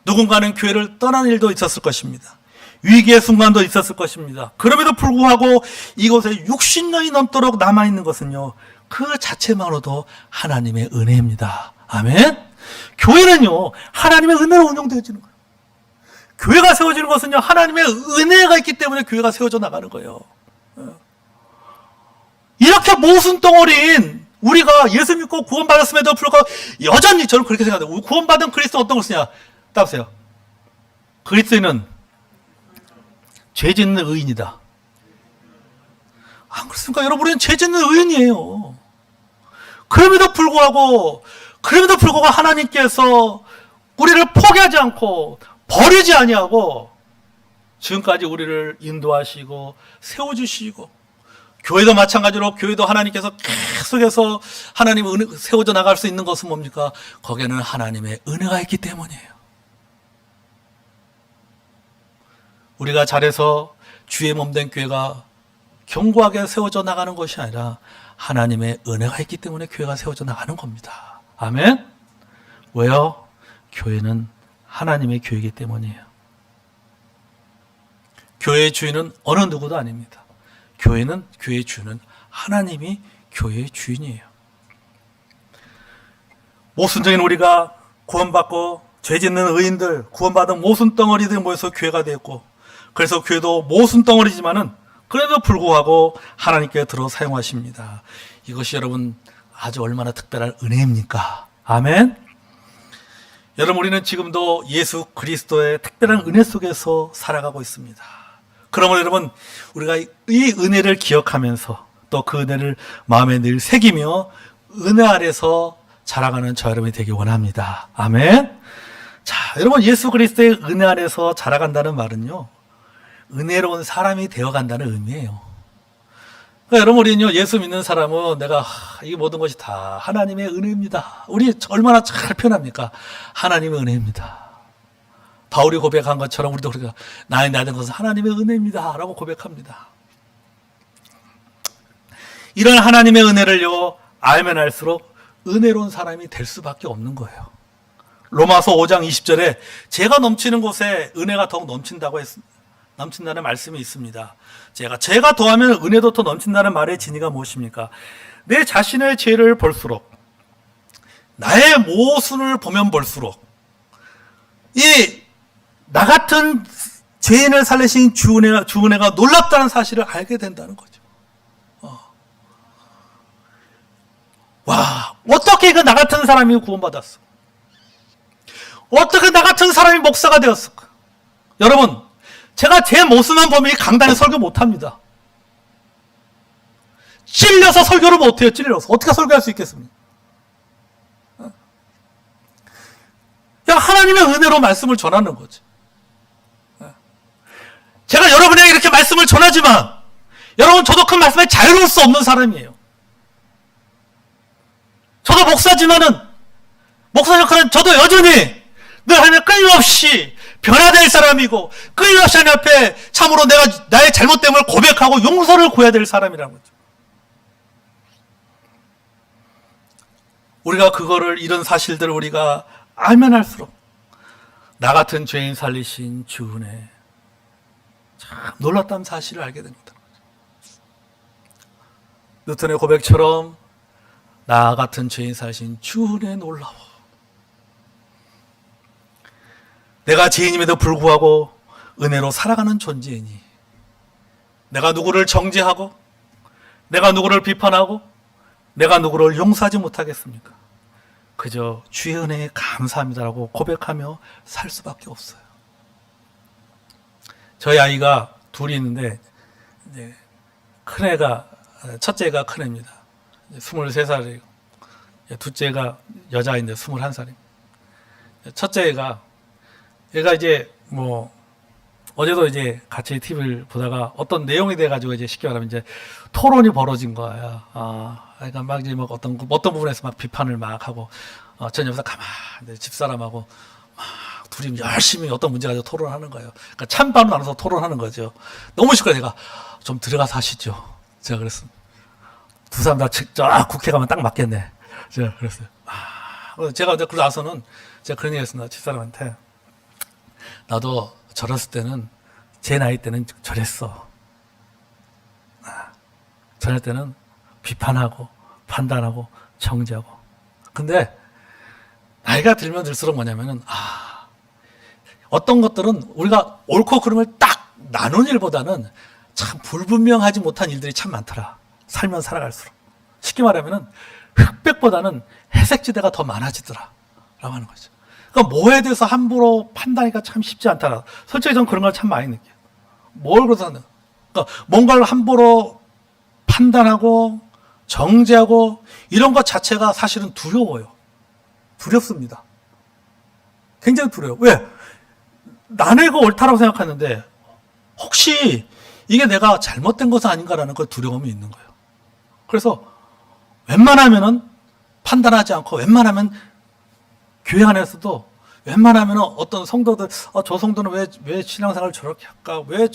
누군가는 교회를 떠나는 일도 있었을 것입니다. 위기의 순간도 있었을 것입니다. 그럼에도 불구하고 이곳에 60년이 넘도록 남아있는 것은요, 그 자체만으로도 하나님의 은혜입니다. 아멘? 교회는요, 하나님의 은혜로 운영되어지는 거예요. 교회가 세워지는 것은요, 하나님의 은혜가 있기 때문에 교회가 세워져 나가는 거예요. 이렇게 모순 덩어리인 우리가 예수 믿고 구원받았음에도 불구하고 여전히 저는 그렇게 생각해요. 구원받은 그리스도는 어떤 것이냐? 따보세요. 그리스도인은 죄 짓는 의인이다. 안 그렇습니까? 여러분, 우리는 죄 짓는 의인이에요. 그럼에도 불구하고 하나님께서 우리를 포기하지 않고 버리지 아니하고 지금까지 우리를 인도하시고 세워주시고, 교회도 마찬가지로 교회도 하나님께서 계속해서 하나님의 은혜 세워져 나갈 수 있는 것은 뭡니까? 거기에는 하나님의 은혜가 있기 때문이에요. 우리가 잘해서 주의 몸된 교회가 견고하게 세워져 나가는 것이 아니라 하나님의 은혜가 있기 때문에 교회가 세워져 나가는 겁니다. 아멘? 왜요? 교회는 하나님의 교회이기 때문이에요. 교회의 주인은 어느 누구도 아닙니다. 교회의 주인은 하나님이 교회의 주인이에요. 모순적인 우리가 구원받고 죄 짓는 의인들, 구원받은 모순 덩어리들이 모여서 교회가 되었고, 그래서 교회도 모순 덩어리지만은 그래도 불구하고 하나님께 들어 사용하십니다. 이것이 여러분 아주 얼마나 특별한 은혜입니까? 아멘? 여러분, 우리는 지금도 예수 그리스도의 특별한 은혜 속에서 살아가고 있습니다. 그러면 여러분, 우리가 이 은혜를 기억하면서 또 그 은혜를 마음에 늘 새기며 은혜 아래서 자라가는 저 여러분이 되기 원합니다. 아멘? 자, 여러분, 예수 그리스도의 은혜 안에서 자라간다는 말은요, 은혜로운 사람이 되어간다는 의미예요. 그러니까 여러분, 우리는요, 예수 믿는 사람은 이 모든 것이 다 하나님의 은혜입니다. 우리 얼마나 잘 표현합니까? 하나님의 은혜입니다. 바울이 고백한 것처럼 우리도 그러니까 나의 나된 것은 하나님의 은혜입니다 라고 고백합니다. 이런 하나님의 은혜를요, 알면 알수록 은혜로운 사람이 될 수밖에 없는 거예요. 로마서 5장 20절에 죄가 넘치는 곳에 은혜가 더욱 넘친다는 말씀이 있습니다. 죄가 더하면 은혜도 더 넘친다는 말의 진의가 무엇입니까? 내 자신의 죄를 볼수록, 나의 모순을 보면 볼수록 나 같은 죄인을 살리신 주 은혜가 놀랍다는 사실을 알게 된다는 거죠. 와, 어떻게 나 같은 사람이 구원받았어? 어떻게 나 같은 사람이 목사가 되었을까? 여러분, 제가 제 모습만 보면 이 강단에 설교 못합니다. 찔려서 설교를 못해요. 찔려서 어떻게 설교할 수 있겠습니까? 그냥 하나님의 은혜로 말씀을 전하는 거지. 제가 여러분에게 이렇게 말씀을 전하지만 여러분, 저도 그 말씀에 자유로울 수 없는 사람이에요. 저도 목사지만은 목사 역할은 저도 여전히 늘 하나님 끊임없이 변화될 사람이고, 끊임없이 하나님 앞에 참으로 내가 나의 잘못됨을 고백하고 용서를 구해야 될 사람이라는 거죠. 우리가 이런 사실들을 우리가 알면 알수록 나 같은 죄인 살리신 주 은혜, 참 놀랍다는 사실을 알게 됩니다. 뉴턴의 고백처럼 나 같은 죄인 살리신 주 은혜 놀라워. 내가 죄인임에도 불구하고 은혜로 살아가는 존재이니, 내가 누구를 정죄하고, 내가 누구를 비판하고, 내가 누구를 용서하지 못하겠습니까? 그저 주의 은혜에 감사합니다라고 고백하며 살 수밖에 없어요. 저희 아이가 둘이 있는데, 첫째가 큰 애입니다. 23살이고, 둘째가 여자아이인데 21살입니다. 첫째 얘가 이제 뭐 어제도 이제 같이 TV를 보다가 어떤 내용에 대해 가지고 이제 쉽게 말하면 이제 토론이 벌어진 거야. 그러니까 막 이제 막 어떤 부분에서 막 비판을 막 하고, 전 옆에서 가만히 집사람하고 막 둘이 열심히 어떤 문제 가지고 토론하는 거예요. 그러니까 찬반을 나눠서 토론하는 거죠. 너무 시끄러. 내가 좀 들어가서 하시죠. 제가 그랬습니다. 두 사람 다 직접 국회 가면 딱 맞겠네. 제가 그랬어요. 제가 이제 그러고 나서는 제가 그런 얘기 했습니다. 집사람한테. 나도 저랬을 때는, 제 나이 때는 저랬어. 저럴 때는 비판하고, 판단하고, 정죄하고. 근데, 나이가 들면 들수록 뭐냐면은, 어떤 것들은 우리가 옳고 그름을 딱 나눈 일보다는 참 불분명하지 못한 일들이 참 많더라. 살면 살아갈수록. 쉽게 말하면은, 흑백보다는 회색지대가 더 많아지더라. 라고 하는 거죠. 그러니까 뭐에 대해서 함부로 판단하기가 참 쉽지 않다. 솔직히 저는 그런 걸 참 많이 느껴요. 뭘 그러다는. 그러니까 뭔가를 함부로 판단하고 정죄하고 이런 것 자체가 사실은 두려워요. 두렵습니다. 굉장히 두려워요. 왜? 나는 옳다라고 생각하는데 혹시 이게 내가 잘못된 것은 아닌가라는 그 두려움이 있는 거예요. 그래서 웬만하면은 판단하지 않고 웬만하면 교회 안에서도 웬만하면 어떤 성도들, 저 성도는 왜 신앙생활을 저렇게 할까? 왜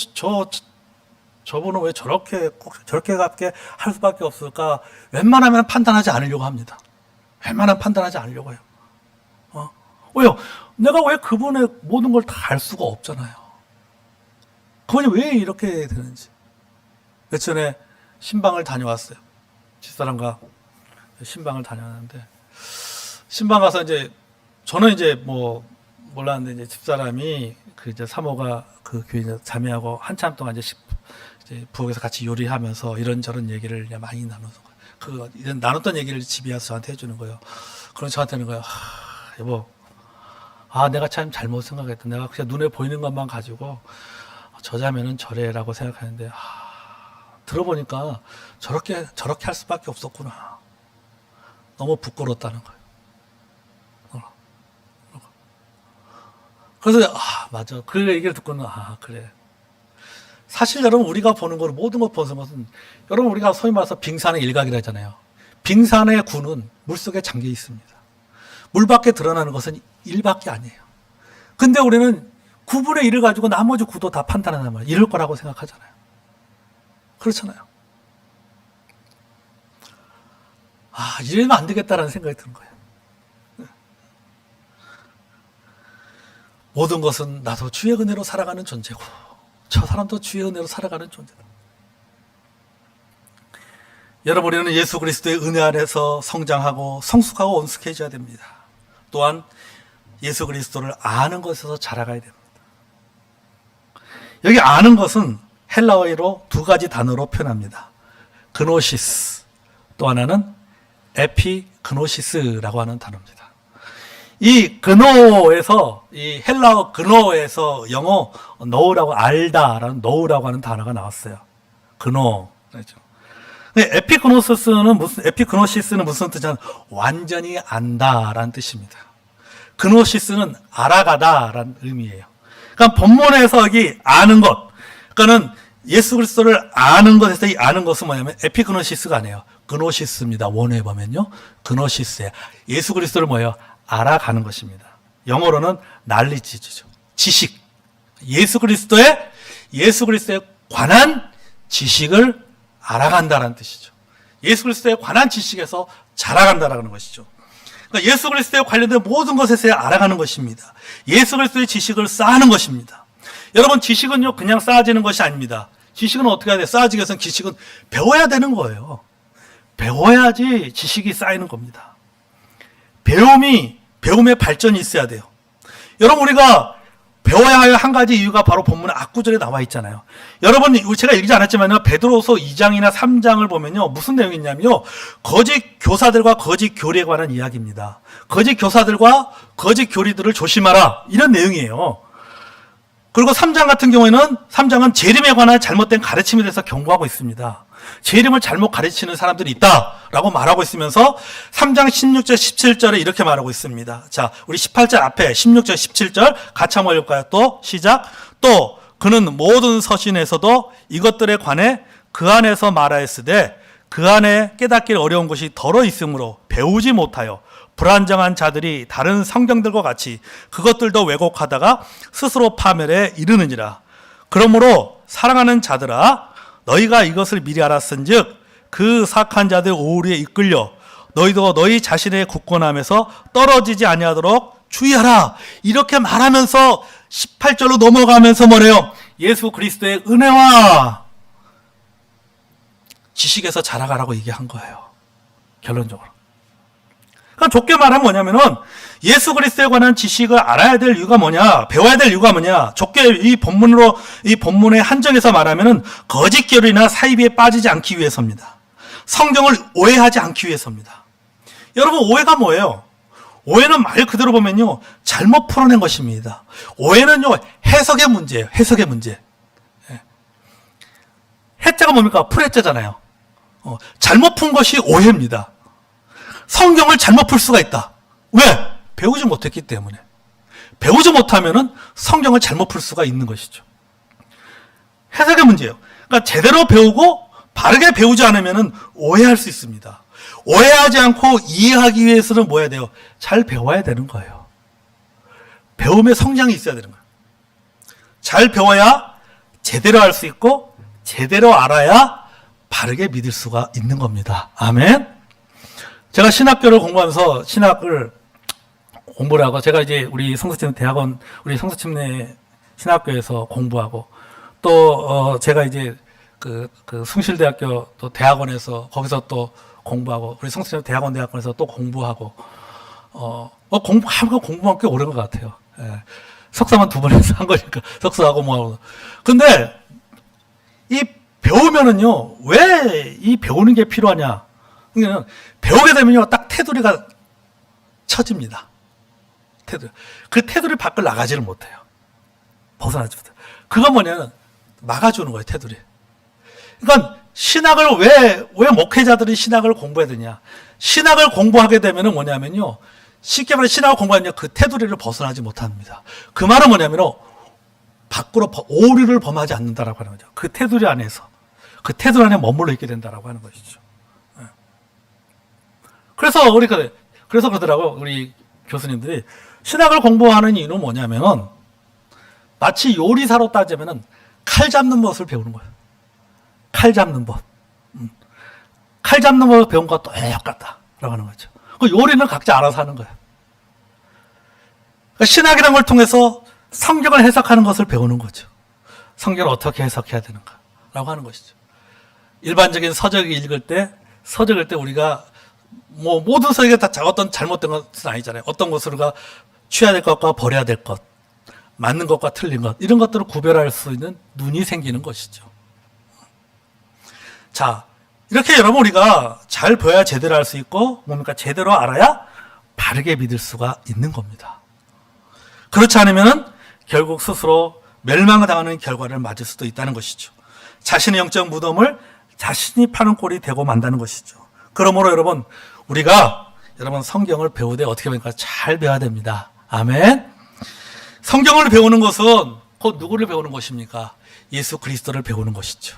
저분은 왜 꼭 저렇게밖에 할 수밖에 없을까? 웬만하면 판단하지 않으려고 합니다. 웬만하면 판단하지 않으려고 해요. 왜요? 내가 왜 그분의 모든 걸 다 알 수가 없잖아요. 그분이 왜 이렇게 되는지. 며칠 전에 신방을 다녀왔어요. 집사람과 신방을 다녀왔는데, 신방 가서 이제 저는 이제 뭐 몰랐는데 이제 집사람이 그 이제 사모가 그 교회 자매하고 한참 동안 이제 부엌에서 같이 요리하면서 이런저런 얘기를 많이 나눠서 이런 나눴던 얘기를 집에 와서 저한테 해주는 거예요. 그럼 저한테는 거예요. 여보, 내가 참 잘못 생각했다. 내가 그냥 눈에 보이는 것만 가지고 저 자매는 저래라고 생각하는데 들어보니까 저렇게 할 수밖에 없었구나. 너무 부끄러웠다는 거예요. 그래서 맞아. 그 얘기를 듣고는 그래. 사실 여러분 우리가 보는 거 모든 걸 보는 것은 여러분 우리가 소위 말해서 빙산의 일각이라 하잖아요. 빙산의 구는 물속에 잠겨 있습니다. 물 밖에 드러나는 것은 1밖에 아니에요. 근데 우리는 9분의 1을 가지고 나머지 9도 다 판단한단 말이에요. 이럴 거라고 생각하잖아요. 그렇잖아요. 이러면 안 되겠다라는 생각이 드는 거예요. 모든 것은 나도 주의 은혜로 살아가는 존재고 저 사람도 주의 은혜로 살아가는 존재다. 여러분 우리는 예수 그리스도의 은혜 안에서 성장하고 성숙하고 온숙해져야 됩니다. 또한 예수 그리스도를 아는 것에서 자라가야 됩니다. 여기 아는 것은 헬라어로 두 가지 단어로 표현합니다. 그노시스, 또 하나는 에피그노시스라고 하는 단어입니다. 이 그노에서, 이 헬라어 그노에서 영어 know라고 알다라는 know라고 하는 단어가 나왔어요. 그노. 그렇죠. 에피그노시스는 무슨 뜻이냐면 완전히 안다라는 뜻입니다. 그노시스는 알아가다라는 의미예요. 그러니까 본문에서 여기 아는 것, 그러니까는 예수 그리스도를 아는 것에서 이 아는 것은 뭐냐면 에피그노시스가 아니에요. 그노시스입니다. 원어에 보면요. 그노시스예요. 예수 그리스도를 뭐예요? 알아가는 것입니다. 영어로는 knowledge죠. 지식. 예수 그리스도에 관한 지식을 알아간다는 뜻이죠. 예수 그리스도에 관한 지식에서 자라간다는 것이죠. 그러니까 예수 그리스도에 관련된 모든 것에서 알아가는 것입니다. 예수 그리스도의 지식을 쌓는 것입니다. 여러분 지식은요 그냥 쌓아지는 것이 아닙니다. 지식은 어떻게 해야 돼요? 쌓아지기 위해서는 지식은 배워야 되는 거예요. 배워야지 지식이 쌓이는 겁니다. 배움의 발전이 있어야 돼요. 여러분 우리가 배워야 할 한 가지 이유가 바로 본문의 앞구절에 나와 있잖아요. 여러분 제가 읽지 않았지만 베드로서 2장이나 3장을 보면요 무슨 내용이 있냐면요 거짓 교사들과 거짓 교리에 관한 이야기입니다. 거짓 교사들과 거짓 교리들을 조심하라 이런 내용이에요. 그리고 3장 같은 경우에는 3장은 재림에 관한 잘못된 가르침에 대해서 경고하고 있습니다. 제 이름을 잘못 가르치는 사람들이 있다라고 말하고 있으면서 3장 16절 17절에 이렇게 말하고 있습니다. 자, 우리 18절 앞에 16절 17절 같이 한번 읽을까요? 또 시작. 또 그는 모든 서신에서도 이것들에 관해 그 안에서 말하였으되 그 안에 깨닫기 어려운 것이 더러 있으므로 배우지 못하여 불안정한 자들이 다른 성경들과 같이 그것들도 왜곡하다가 스스로 파멸에 이르느니라. 그러므로 사랑하는 자들아, 너희가 이것을 미리 알았은즉 그 사악한 자들 오류에 이끌려 너희도 너희 자신의 굳건함에서 떨어지지 아니하도록 주의하라. 이렇게 말하면서 18절로 넘어가면서 뭐래요? 예수 그리스도의 은혜와 지식에서 자라가라고 얘기한 거예요. 결론적으로. 그러니까 좋게 말하면 뭐냐면은 예수 그리스도에 관한 지식을 알아야 될 이유가 뭐냐, 배워야 될 이유가 뭐냐. 좋게 이 본문의 한정에서 말하면은 거짓 교리나 사이비에 빠지지 않기 위해서입니다. 성경을 오해하지 않기 위해서입니다. 여러분, 오해가 뭐예요? 오해는 말 그대로 보면요, 잘못 풀어낸 것입니다. 오해는요, 해석의 문제예요. 해석의 문제. 해자가 뭡니까? 풀해자잖아요. 잘못 푼 것이 오해입니다. 성경을 잘못 풀 수가 있다. 왜? 배우지 못했기 때문에. 배우지 못하면은 성경을 잘못 풀 수가 있는 것이죠. 해석의 문제예요. 그러니까 제대로 배우고 바르게 배우지 않으면은 오해할 수 있습니다. 오해하지 않고 이해하기 위해서는 뭐 해야 돼요? 잘 배워야 되는 거예요. 배움의 성장이 있어야 되는 거예요. 잘 배워야 제대로 할 수 있고 제대로 알아야 바르게 믿을 수가 있는 겁니다. 아멘. 제가 신학교를 공부하면서 신학을 공부를 하고, 제가 이제 우리 성서침례 대학원, 우리 성서침례 신학교에서 공부하고, 또 제가 이제 그 숭실대학교 또 대학원에서 거기서 또 공부하고, 우리 성서침례 대학원에서 또 공부하고, 공부한 꽤 오랜 것 같아요. 예. 석사만 2번 해서 한 거니까 석사하고 뭐하고. 근데 이 배우면은요, 왜 이 배우는 게 필요하냐? 그러니까 배우게 되면요, 딱 테두리가 쳐집니다. 테두리. 그 테두리 밖을 나가지를 못해요. 벗어나지 못해요. 그건 뭐냐면 막아주는 거예요, 테두리. 그러니까 신학을 왜 목회자들이 신학을 공부해야 되냐? 신학을 공부하게 되면은 뭐냐면요, 쉽게 말해 신학을 공부하면 그 테두리를 벗어나지 못합니다. 그 말은 뭐냐면요, 밖으로 오류를 범하지 않는다라고 하는 거죠. 그 테두리 안에서, 그 테두리 안에 머물러 있게 된다라고 하는 것이죠. 그래서 그러더라고, 우리 교수님들이. 신학을 공부하는 이유는 뭐냐면은 마치 요리사로 따지면은 칼 잡는 법을 배우는 거예요. 칼 잡는 법. 칼 잡는 법을 배운 것과 똑같다라고 하는 거죠. 그 요리는 각자 알아서 하는 거예요. 그러니까 신학이라는 걸 통해서 성경을 해석하는 것을 배우는 거죠. 성경을 어떻게 해석해야 되는가라고 하는 것이죠. 일반적인 서적 읽을 때 우리가 뭐 모든 서적에 다 어떤 잘못된 것은 아니잖아요. 어떤 것을 우리가 취해야 될 것과 버려야 될 것, 맞는 것과 틀린 것, 이런 것들을 구별할 수 있는 눈이 생기는 것이죠. 자, 이렇게 여러분 우리가 잘 배워야 제대로 할 수 있고, 뭡니까? 제대로 알아야 바르게 믿을 수가 있는 겁니다. 그렇지 않으면은 결국 스스로 멸망을 당하는 결과를 맞을 수도 있다는 것이죠. 자신의 영적 무덤을 자신이 파는 꼴이 되고 만다는 것이죠. 그러므로 우리가 성경을 배우되 어떻게 보니까 잘 배워야 됩니다. 아멘. 성경을 배우는 것은 곧 누구를 배우는 것입니까? 예수 그리스도를 배우는 것이죠.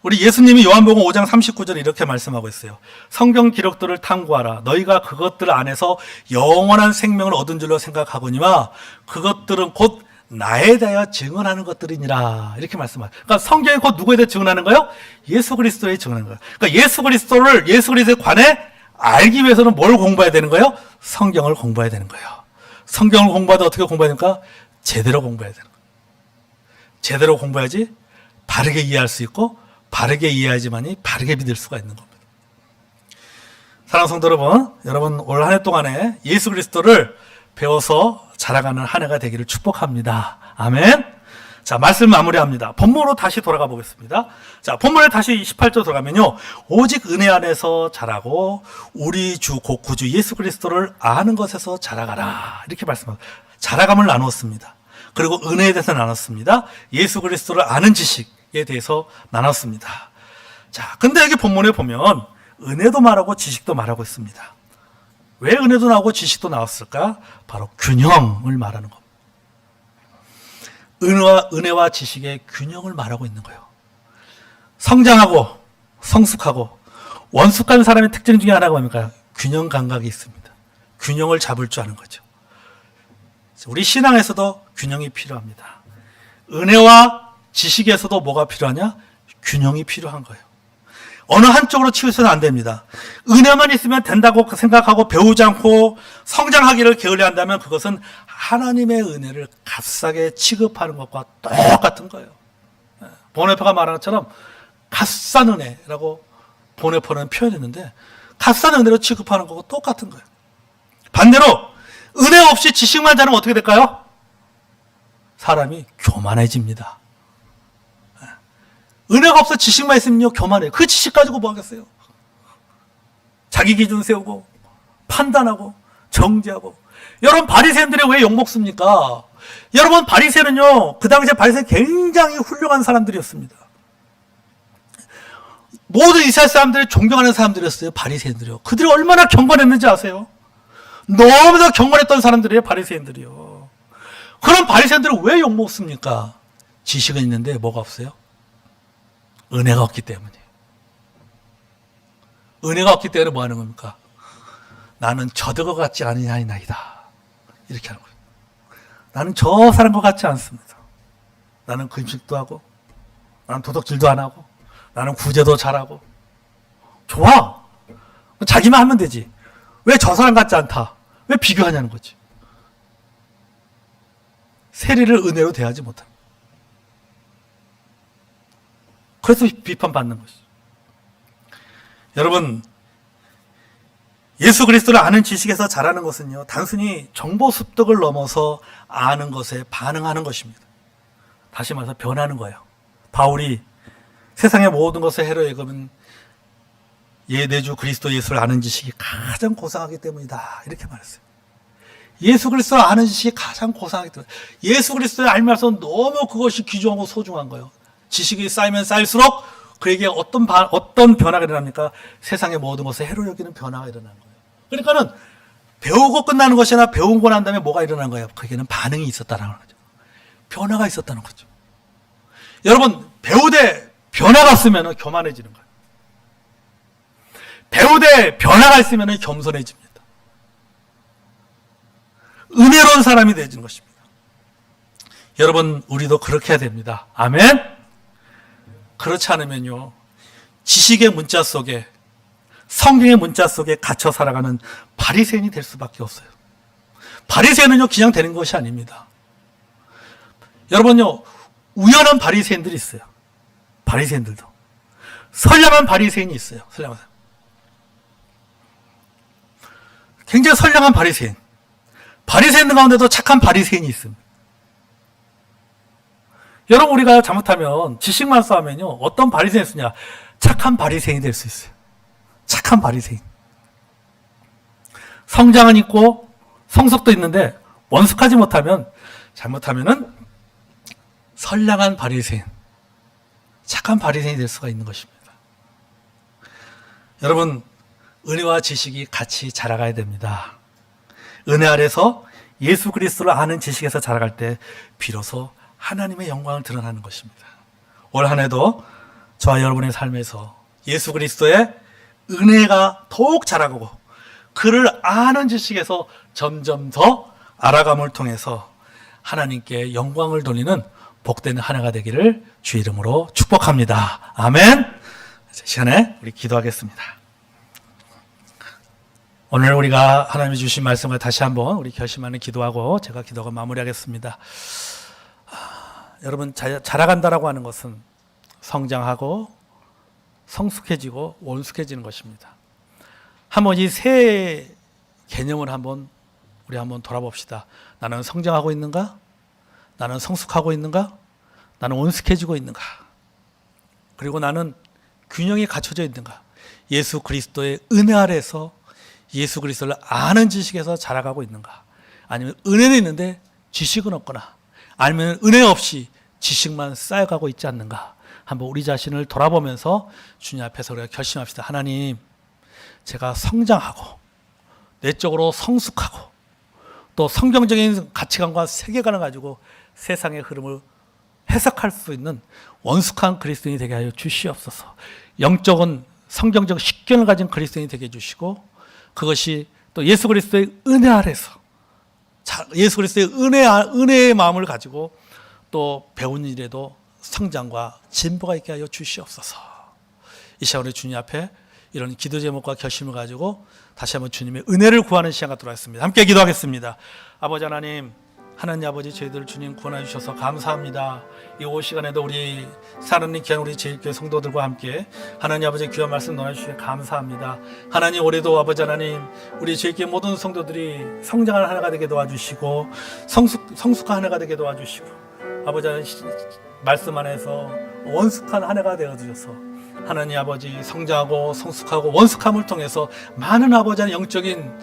우리 예수님이 요한복음 5장 39절에 이렇게 말씀하고 있어요. 성경 기록들을 탐구하라. 너희가 그것들 안에서 영원한 생명을 얻은 줄로 생각하거니와 그것들은 곧 나에 대하여 증언하는 것들이니라. 이렇게 말씀하세요. 그러니까 성경이 곧 누구에 대해 증언하는 거예요? 예수 그리스도에 증언하는 거예요. 그러니까 예수 그리스도에 관해 알기 위해서는 뭘 공부해야 되는 거예요? 성경을 공부해야 되는 거예요. 성경을 공부하다 어떻게 공부해야 됩니까? 제대로 공부해야 되는 거예요. 제대로 공부해야지 바르게 이해할 수 있고, 바르게 이해하지만이 바르게 믿을 수가 있는 겁니다. 사랑하는 성도 여러분 올 한 해 동안에 예수 그리스도를 배워서 자라가는 한 해가 되기를 축복합니다. 아멘. 자, 말씀 마무리합니다. 본문으로 다시 돌아가 보겠습니다. 자, 본문에 다시 18절 들어가면요, 오직 은혜 안에서 자라고 우리 주 곧 구주 예수 그리스도를 아는 것에서 자라가라. 이렇게 말씀합니다. 자라감을 나누었습니다. 그리고 은혜에 대해서 나눴습니다. 예수 그리스도를 아는 지식에 대해서 나눴습니다. 자, 근데 여기 본문에 보면 은혜도 말하고 지식도 말하고 있습니다. 왜 은혜도 나오고 지식도 나왔을까? 바로 균형을 말하는 겁니다. 은혜와 지식의 균형을 말하고 있는 거예요. 성장하고 성숙하고 원숙한 사람의 특징 중에 하나가 뭡니까? 균형 감각이 있습니다. 균형을 잡을 줄 아는 거죠. 우리 신앙에서도 균형이 필요합니다. 은혜와 지식에서도 뭐가 필요하냐? 균형이 필요한 거예요. 어느 한쪽으로 치우쳐서는 안 됩니다. 은혜만 있으면 된다고 생각하고 배우지 않고 성장하기를 게을리한다면 그것은 하나님의 은혜를 값싸게 취급하는 것과 똑같은 거예요. 보네파가 말하는 것처럼 값싼 은혜라고 보네파는 표현했는데 값싼 은혜로 취급하는 것과 똑같은 거예요. 반대로 은혜 없이 지식만 자르면 어떻게 될까요? 사람이 교만해집니다. 은혜가 없어 지식만 있으면요 교만해요. 그 지식 가지고 뭐 하겠어요? 자기 기준 세우고 판단하고 정죄하고. 여러분 바리새인들이 왜 욕먹습니까? 여러분 바리새인은요 그 당시에 바리새인 굉장히 훌륭한 사람들이었습니다. 모든 이스라엘 사람들이 존경하는 사람들이었어요. 바리새인들이요. 그들이 얼마나 경건했는지 아세요? 너무나 경건했던 사람들이에요. 바리새인들이요. 그럼 바리새인들은 왜 욕먹습니까? 지식은 있는데 뭐가 없어요? 은혜가 없기 때문이에요. 은혜가 없기 때문에 뭐 하는 겁니까? 나는 저들과 같지 아니하이나이다. 이렇게 하는 거예요. 나는 저 사람과 같지 않습니다. 나는 금식도 하고, 나는 도덕질도 안 하고, 나는 구제도 잘하고. 좋아. 자기만 하면 되지. 왜 저 사람 같지 않다? 왜 비교하냐는 거지. 세리를 은혜로 대하지 못합니다. 그래서 비판받는 것이죠. 여러분, 예수 그리스도를 아는 지식에서 자라는 것은요, 단순히 정보 습득을 넘어서 아는 것에 반응하는 것입니다. 다시 말해서 변하는 거예요. 바울이 세상의 모든 것을 해로 여기면 내 주 그리스도 예수를 아는 지식이 가장 고상하기 때문이다. 이렇게 말했어요. 예수 그리스도를 아는 지식이 가장 고상하기 때문에 예수 그리스도를 알면서 너무 그것이 귀중하고 소중한 거예요. 지식이 쌓이면 쌓일수록 그에게 어떤 변화가 일어납니까? 세상의 모든 것을 해로 여기는 변화가 일어나는 거예요. 그러니까는 배우고 끝나는 것이 아니라 배우고 난 다음에 뭐가 일어난 거예요? 그에게는 반응이 있었다는 거죠. 변화가 있었다는 거죠. 여러분, 배우되 변화가 없으면 교만해지는 거예요. 배우되 변화가 있으면 겸손해집니다. 은혜로운 사람이 되어지는 것입니다. 여러분, 우리도 그렇게 해야 됩니다. 아멘? 그렇지 않으면요, 지식의 문자 속에, 성경의 문자 속에 갇혀 살아가는 바리새인이 될 수밖에 없어요. 바리새인은요, 그냥 되는 것이 아닙니다. 여러분요, 우연한 바리새인들이 있어요. 바리새인들도. 선량한 바리새인이 있어요. 선량한. 굉장히 선량한 바리새인. 바리새인들 가운데도 착한 바리새인이 있습니다. 여러분, 우리가 잘못하면 지식만 쌓으면요 어떤 바리새인이 쓰냐? 착한 바리새인이 될 수 있어요. 착한 바리새인. 성장은 있고 성숙도 있는데 원숙하지 못하면 잘못하면은 선량한 바리새인, 착한 바리새인이 될 수가 있는 것입니다. 여러분, 은혜와 지식이 같이 자라가야 됩니다. 은혜 아래서 예수 그리스도를 아는 지식에서 자라갈 때 비로소 하나님의 영광을 드러나는 것입니다. 올 한 해도 저와 여러분의 삶에서 예수 그리스도의 은혜가 더욱 자라고 그를 아는 지식에서 점점 더 알아감을 통해서 하나님께 영광을 돌리는 복된 한 해가 되기를 주의 이름으로 축복합니다. 아멘. 시간에 우리 기도하겠습니다. 오늘 우리가 하나님이 주신 말씀을 다시 한번 우리 결심하는 기도하고 제가 기도가 마무리하겠습니다. 여러분, 자라간다라고 하는 것은 성장하고 성숙해지고 원숙해지는 것입니다. 한번 이 세 개념을 우리 한번 돌아봅시다. 나는 성장하고 있는가? 나는 성숙하고 있는가? 나는 원숙해지고 있는가? 그리고 나는 균형이 갖춰져 있는가? 예수 그리스도의 은혜 아래서 예수 그리스도를 아는 지식에서 자라가고 있는가? 아니면 은혜는 있는데 지식은 없거나 아니면 은혜 없이 지식만 쌓여가고 있지 않는가? 한번 우리 자신을 돌아보면서 주님 앞에서 우리가 결심합시다. 하나님, 제가 성장하고 내적으로 성숙하고 또 성경적인 가치관과 세계관을 가지고 세상의 흐름을 해석할 수 있는 원숙한 그리스도인이 되게 하여 주시옵소서. 영적인 성경적 식견을 가진 그리스도인이 되게 해주시고, 그것이 또 예수 그리스도의 은혜 아래서 예수 그리스도의 은혜의 마음을 가지고 또 배운 일에도 성장과 진보가 있게 하여 주시옵소서. 이 시간에 주님 앞에 이런 기도 제목과 결심을 가지고 다시 한번 주님의 은혜를 구하는 시간이 돌아왔습니다. 함께 기도하겠습니다. 아버지 하나님, 하나님 아버지, 저희들 주님 구원해 주셔서 감사합니다. 이 오후 시간에도 우리 사랑하는 귀한 우리 제일교회 성도들과 함께 하나님 아버지 귀한 말씀 나눠주시에 감사합니다. 하나님, 올해도 아버지 하나님, 우리 제일교회 모든 성도들이 성장하는 하나가 되게 도와주시고 성숙한 하나가 되게 도와주시고, 아버지 하나님 말씀 안에서 원숙한 한 해가 되어주셔서 하나님 아버지 성장하고 성숙하고 원숙함을 통해서 많은 아버지 하나님 영적인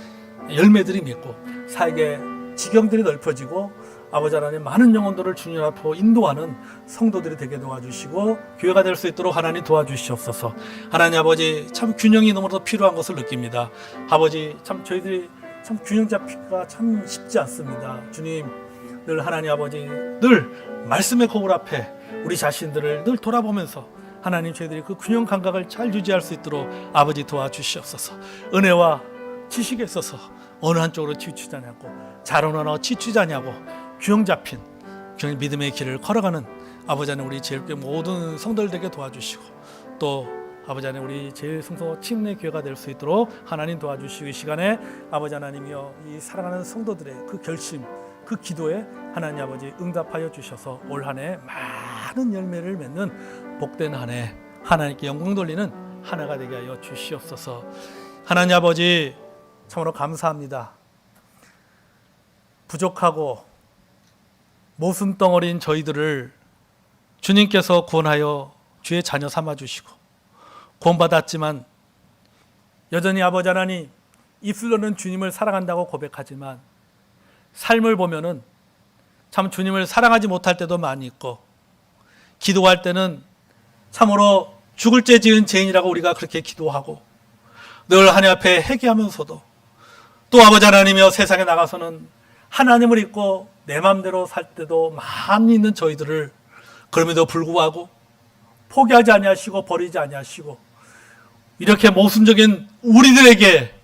열매들이 맺고 사역의 지경들이 넓혀지고 아버지 하나님 많은 영혼들을 주님 앞으로 인도하는 성도들이 되게 도와주시고 교회가 될 수 있도록 하나님 도와주시옵소서. 하나님 아버지, 참 균형이 너무나도 필요한 것을 느낍니다. 아버지, 참 저희들이 참 균형 잡기가 참 쉽지 않습니다. 주님, 늘 하나님 아버지, 늘 말씀의 거울 앞에 우리 자신들을 늘 돌아보면서 하나님, 저희들이 그 균형 감각을 잘 유지할 수 있도록 아버지 도와주시옵소서. 은혜와 지식에 있어서 어느 한쪽으로 치우치지 않고 자론 하나 치우치지 않고 균형 잡힌 믿음의 길을 걸어가는 아버지 하나님, 우리 제일교회 모든 성도들에게 도와주시고 또 아버지 하나님, 우리 제일 성도 침례 교회가 될 수 있도록 하나님 도와주시고, 이 시간에 아버지 하나님이여 이 사랑하는 성도들의 그 결심, 그 기도에 하나님 아버지 응답하여 주셔서 올 한 해 많은 열매를 맺는 복된 한 해, 하나님께 영광 돌리는 한 해가 되게 하여 주시옵소서. 하나님 아버지, 참으로 감사합니다. 부족하고 모순덩어리인 저희들을 주님께서 구원하여 주의 자녀 삼아주시고 구원받았지만 여전히 아버지 하나님, 입술로는 주님을 사랑한다고 고백하지만 삶을 보면은 참 주님을 사랑하지 못할 때도 많이 있고, 기도할 때는 참으로 죽을 죄 지은 죄인이라고 우리가 그렇게 기도하고 늘 하나님 앞에 회개하면서도 또 아버지 하나님이여 세상에 나가서는 하나님을 잊고 내 마음대로 살 때도 많이 있는 저희들을 그럼에도 불구하고 포기하지 아니하시고 버리지 아니하시고 이렇게 모순적인 우리들에게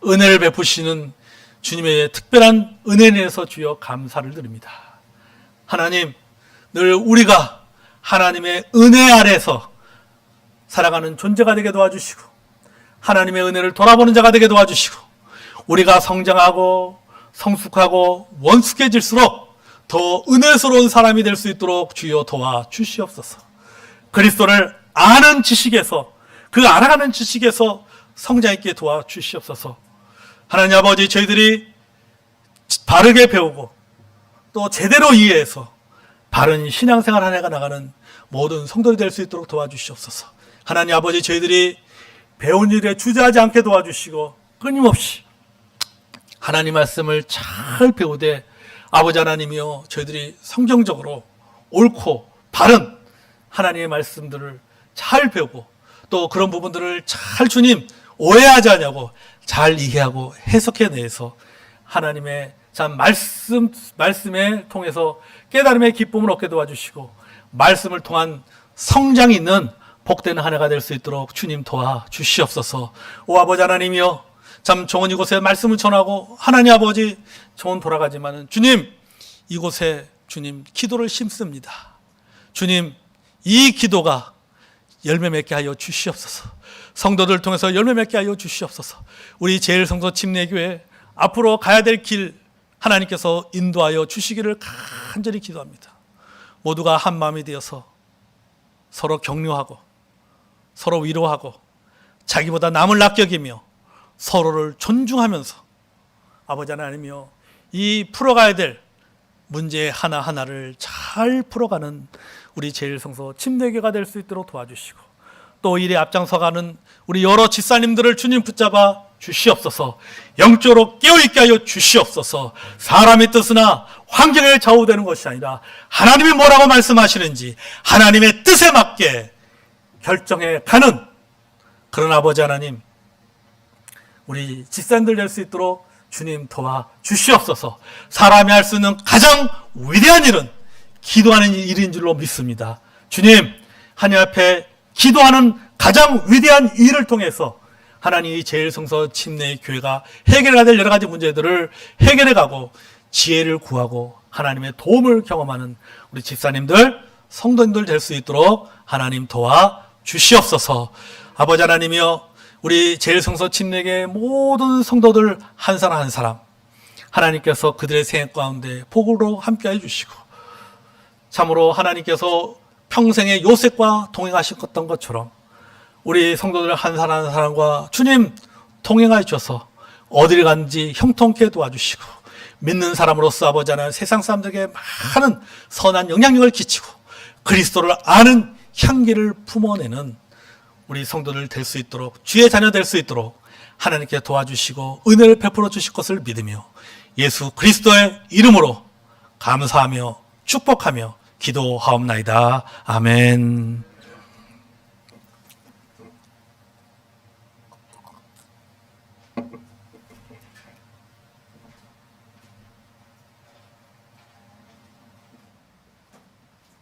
은혜를 베푸시는 주님의 특별한 은혜에 대해서 주여 감사를 드립니다. 하나님, 늘 우리가 하나님의 은혜 아래서 살아가는 존재가 되게 도와주시고 하나님의 은혜를 돌아보는 자가 되게 도와주시고 우리가 성장하고 성숙하고 원숙해질수록 더 은혜스러운 사람이 될 수 있도록 주여 도와주시옵소서. 그리스도를 아는 지식에서, 그 알아가는 지식에서 성장 있게 도와주시옵소서. 하나님 아버지, 저희들이 바르게 배우고 또 제대로 이해해서 바른 신앙생활 한 해가 나가는 모든 성도들이 될 수 있도록 도와주시옵소서. 하나님 아버지, 저희들이 배운 일에 주저하지 않게 도와주시고 끊임없이 하나님 말씀을 잘 배우되 아버지 하나님이여 저희들이 성경적으로 옳고 바른 하나님의 말씀들을 잘 배우고 또 그런 부분들을 잘 주님 오해하지 않냐고 잘 이해하고 해석해내서 하나님의 참 말씀에 통해서 깨달음의 기쁨을 얻게 도와주시고 말씀을 통한 성장이 있는 복된 한 해가 될 수 있도록 주님 도와주시옵소서. 오 아버지 하나님이여, 참 좋은 이곳에 말씀을 전하고 하나님 아버지 좋은 돌아가지만은 주님 이곳에 주님 기도를 심습니다. 주님 이 기도가 열매 맺게 하여 주시옵소서. 성도들 통해서 열매 맺게 하여 주시옵소서. 우리 제일성도 침례교회 앞으로 가야 될 길 하나님께서 인도하여 주시기를 간절히 기도합니다. 모두가 한 마음이 되어서 서로 격려하고 서로 위로하고 자기보다 남을 낚여기며 서로를 존중하면서 아버지 하나님이여 이 풀어가야 될 문제 하나하나를 잘 풀어가는 우리 제일성소 침례교가 될 수 있도록 도와주시고 또 일에 앞장서가는 우리 여러 집사님들을 주님 붙잡아 주시옵소서. 영적으로 깨어있게 하여 주시옵소서. 사람의 뜻으나 환경에 좌우되는 것이 아니라 하나님이 뭐라고 말씀하시는지 하나님의 뜻에 맞게 결정해 가는 그런 아버지 하나님, 우리 집사님들 될 수 있도록 주님 도와 주시옵소서. 사람이 할 수 있는 가장 위대한 일은 기도하는 일인 줄로 믿습니다. 주님, 하나님 앞에 기도하는 가장 위대한 일을 통해서 하나님이 제일성서 침례의 교회가 해결해야 될 여러 가지 문제들을 해결해 가고 지혜를 구하고 하나님의 도움을 경험하는 우리 집사님들, 성도님들 될 수 있도록 하나님 도와 주시옵소서. 아버지 하나님이여, 우리 제일성서 침례교회 모든 성도들 한 사람 한 사람 하나님께서 그들의 생애 가운데 복으로 함께해 주시고, 참으로 하나님께서 평생에 요셉과 동행하셨던 것처럼 우리 성도들 한 사람 한 사람과 주님 동행하여 주셔서 어디를 갔는지 형통케 도와주시고, 믿는 사람으로서 아버지 하나님 세상 사람들에게 많은 선한 영향력을 끼치고 그리스도를 아는 향기를 품어내는 우리 성도들 될 수 있도록, 주의 자녀 될 수 있도록 하나님께 도와주시고 은혜를 베풀어 주실 것을 믿으며 예수 그리스도의 이름으로 감사하며 축복하며 기도하옵나이다. 아멘.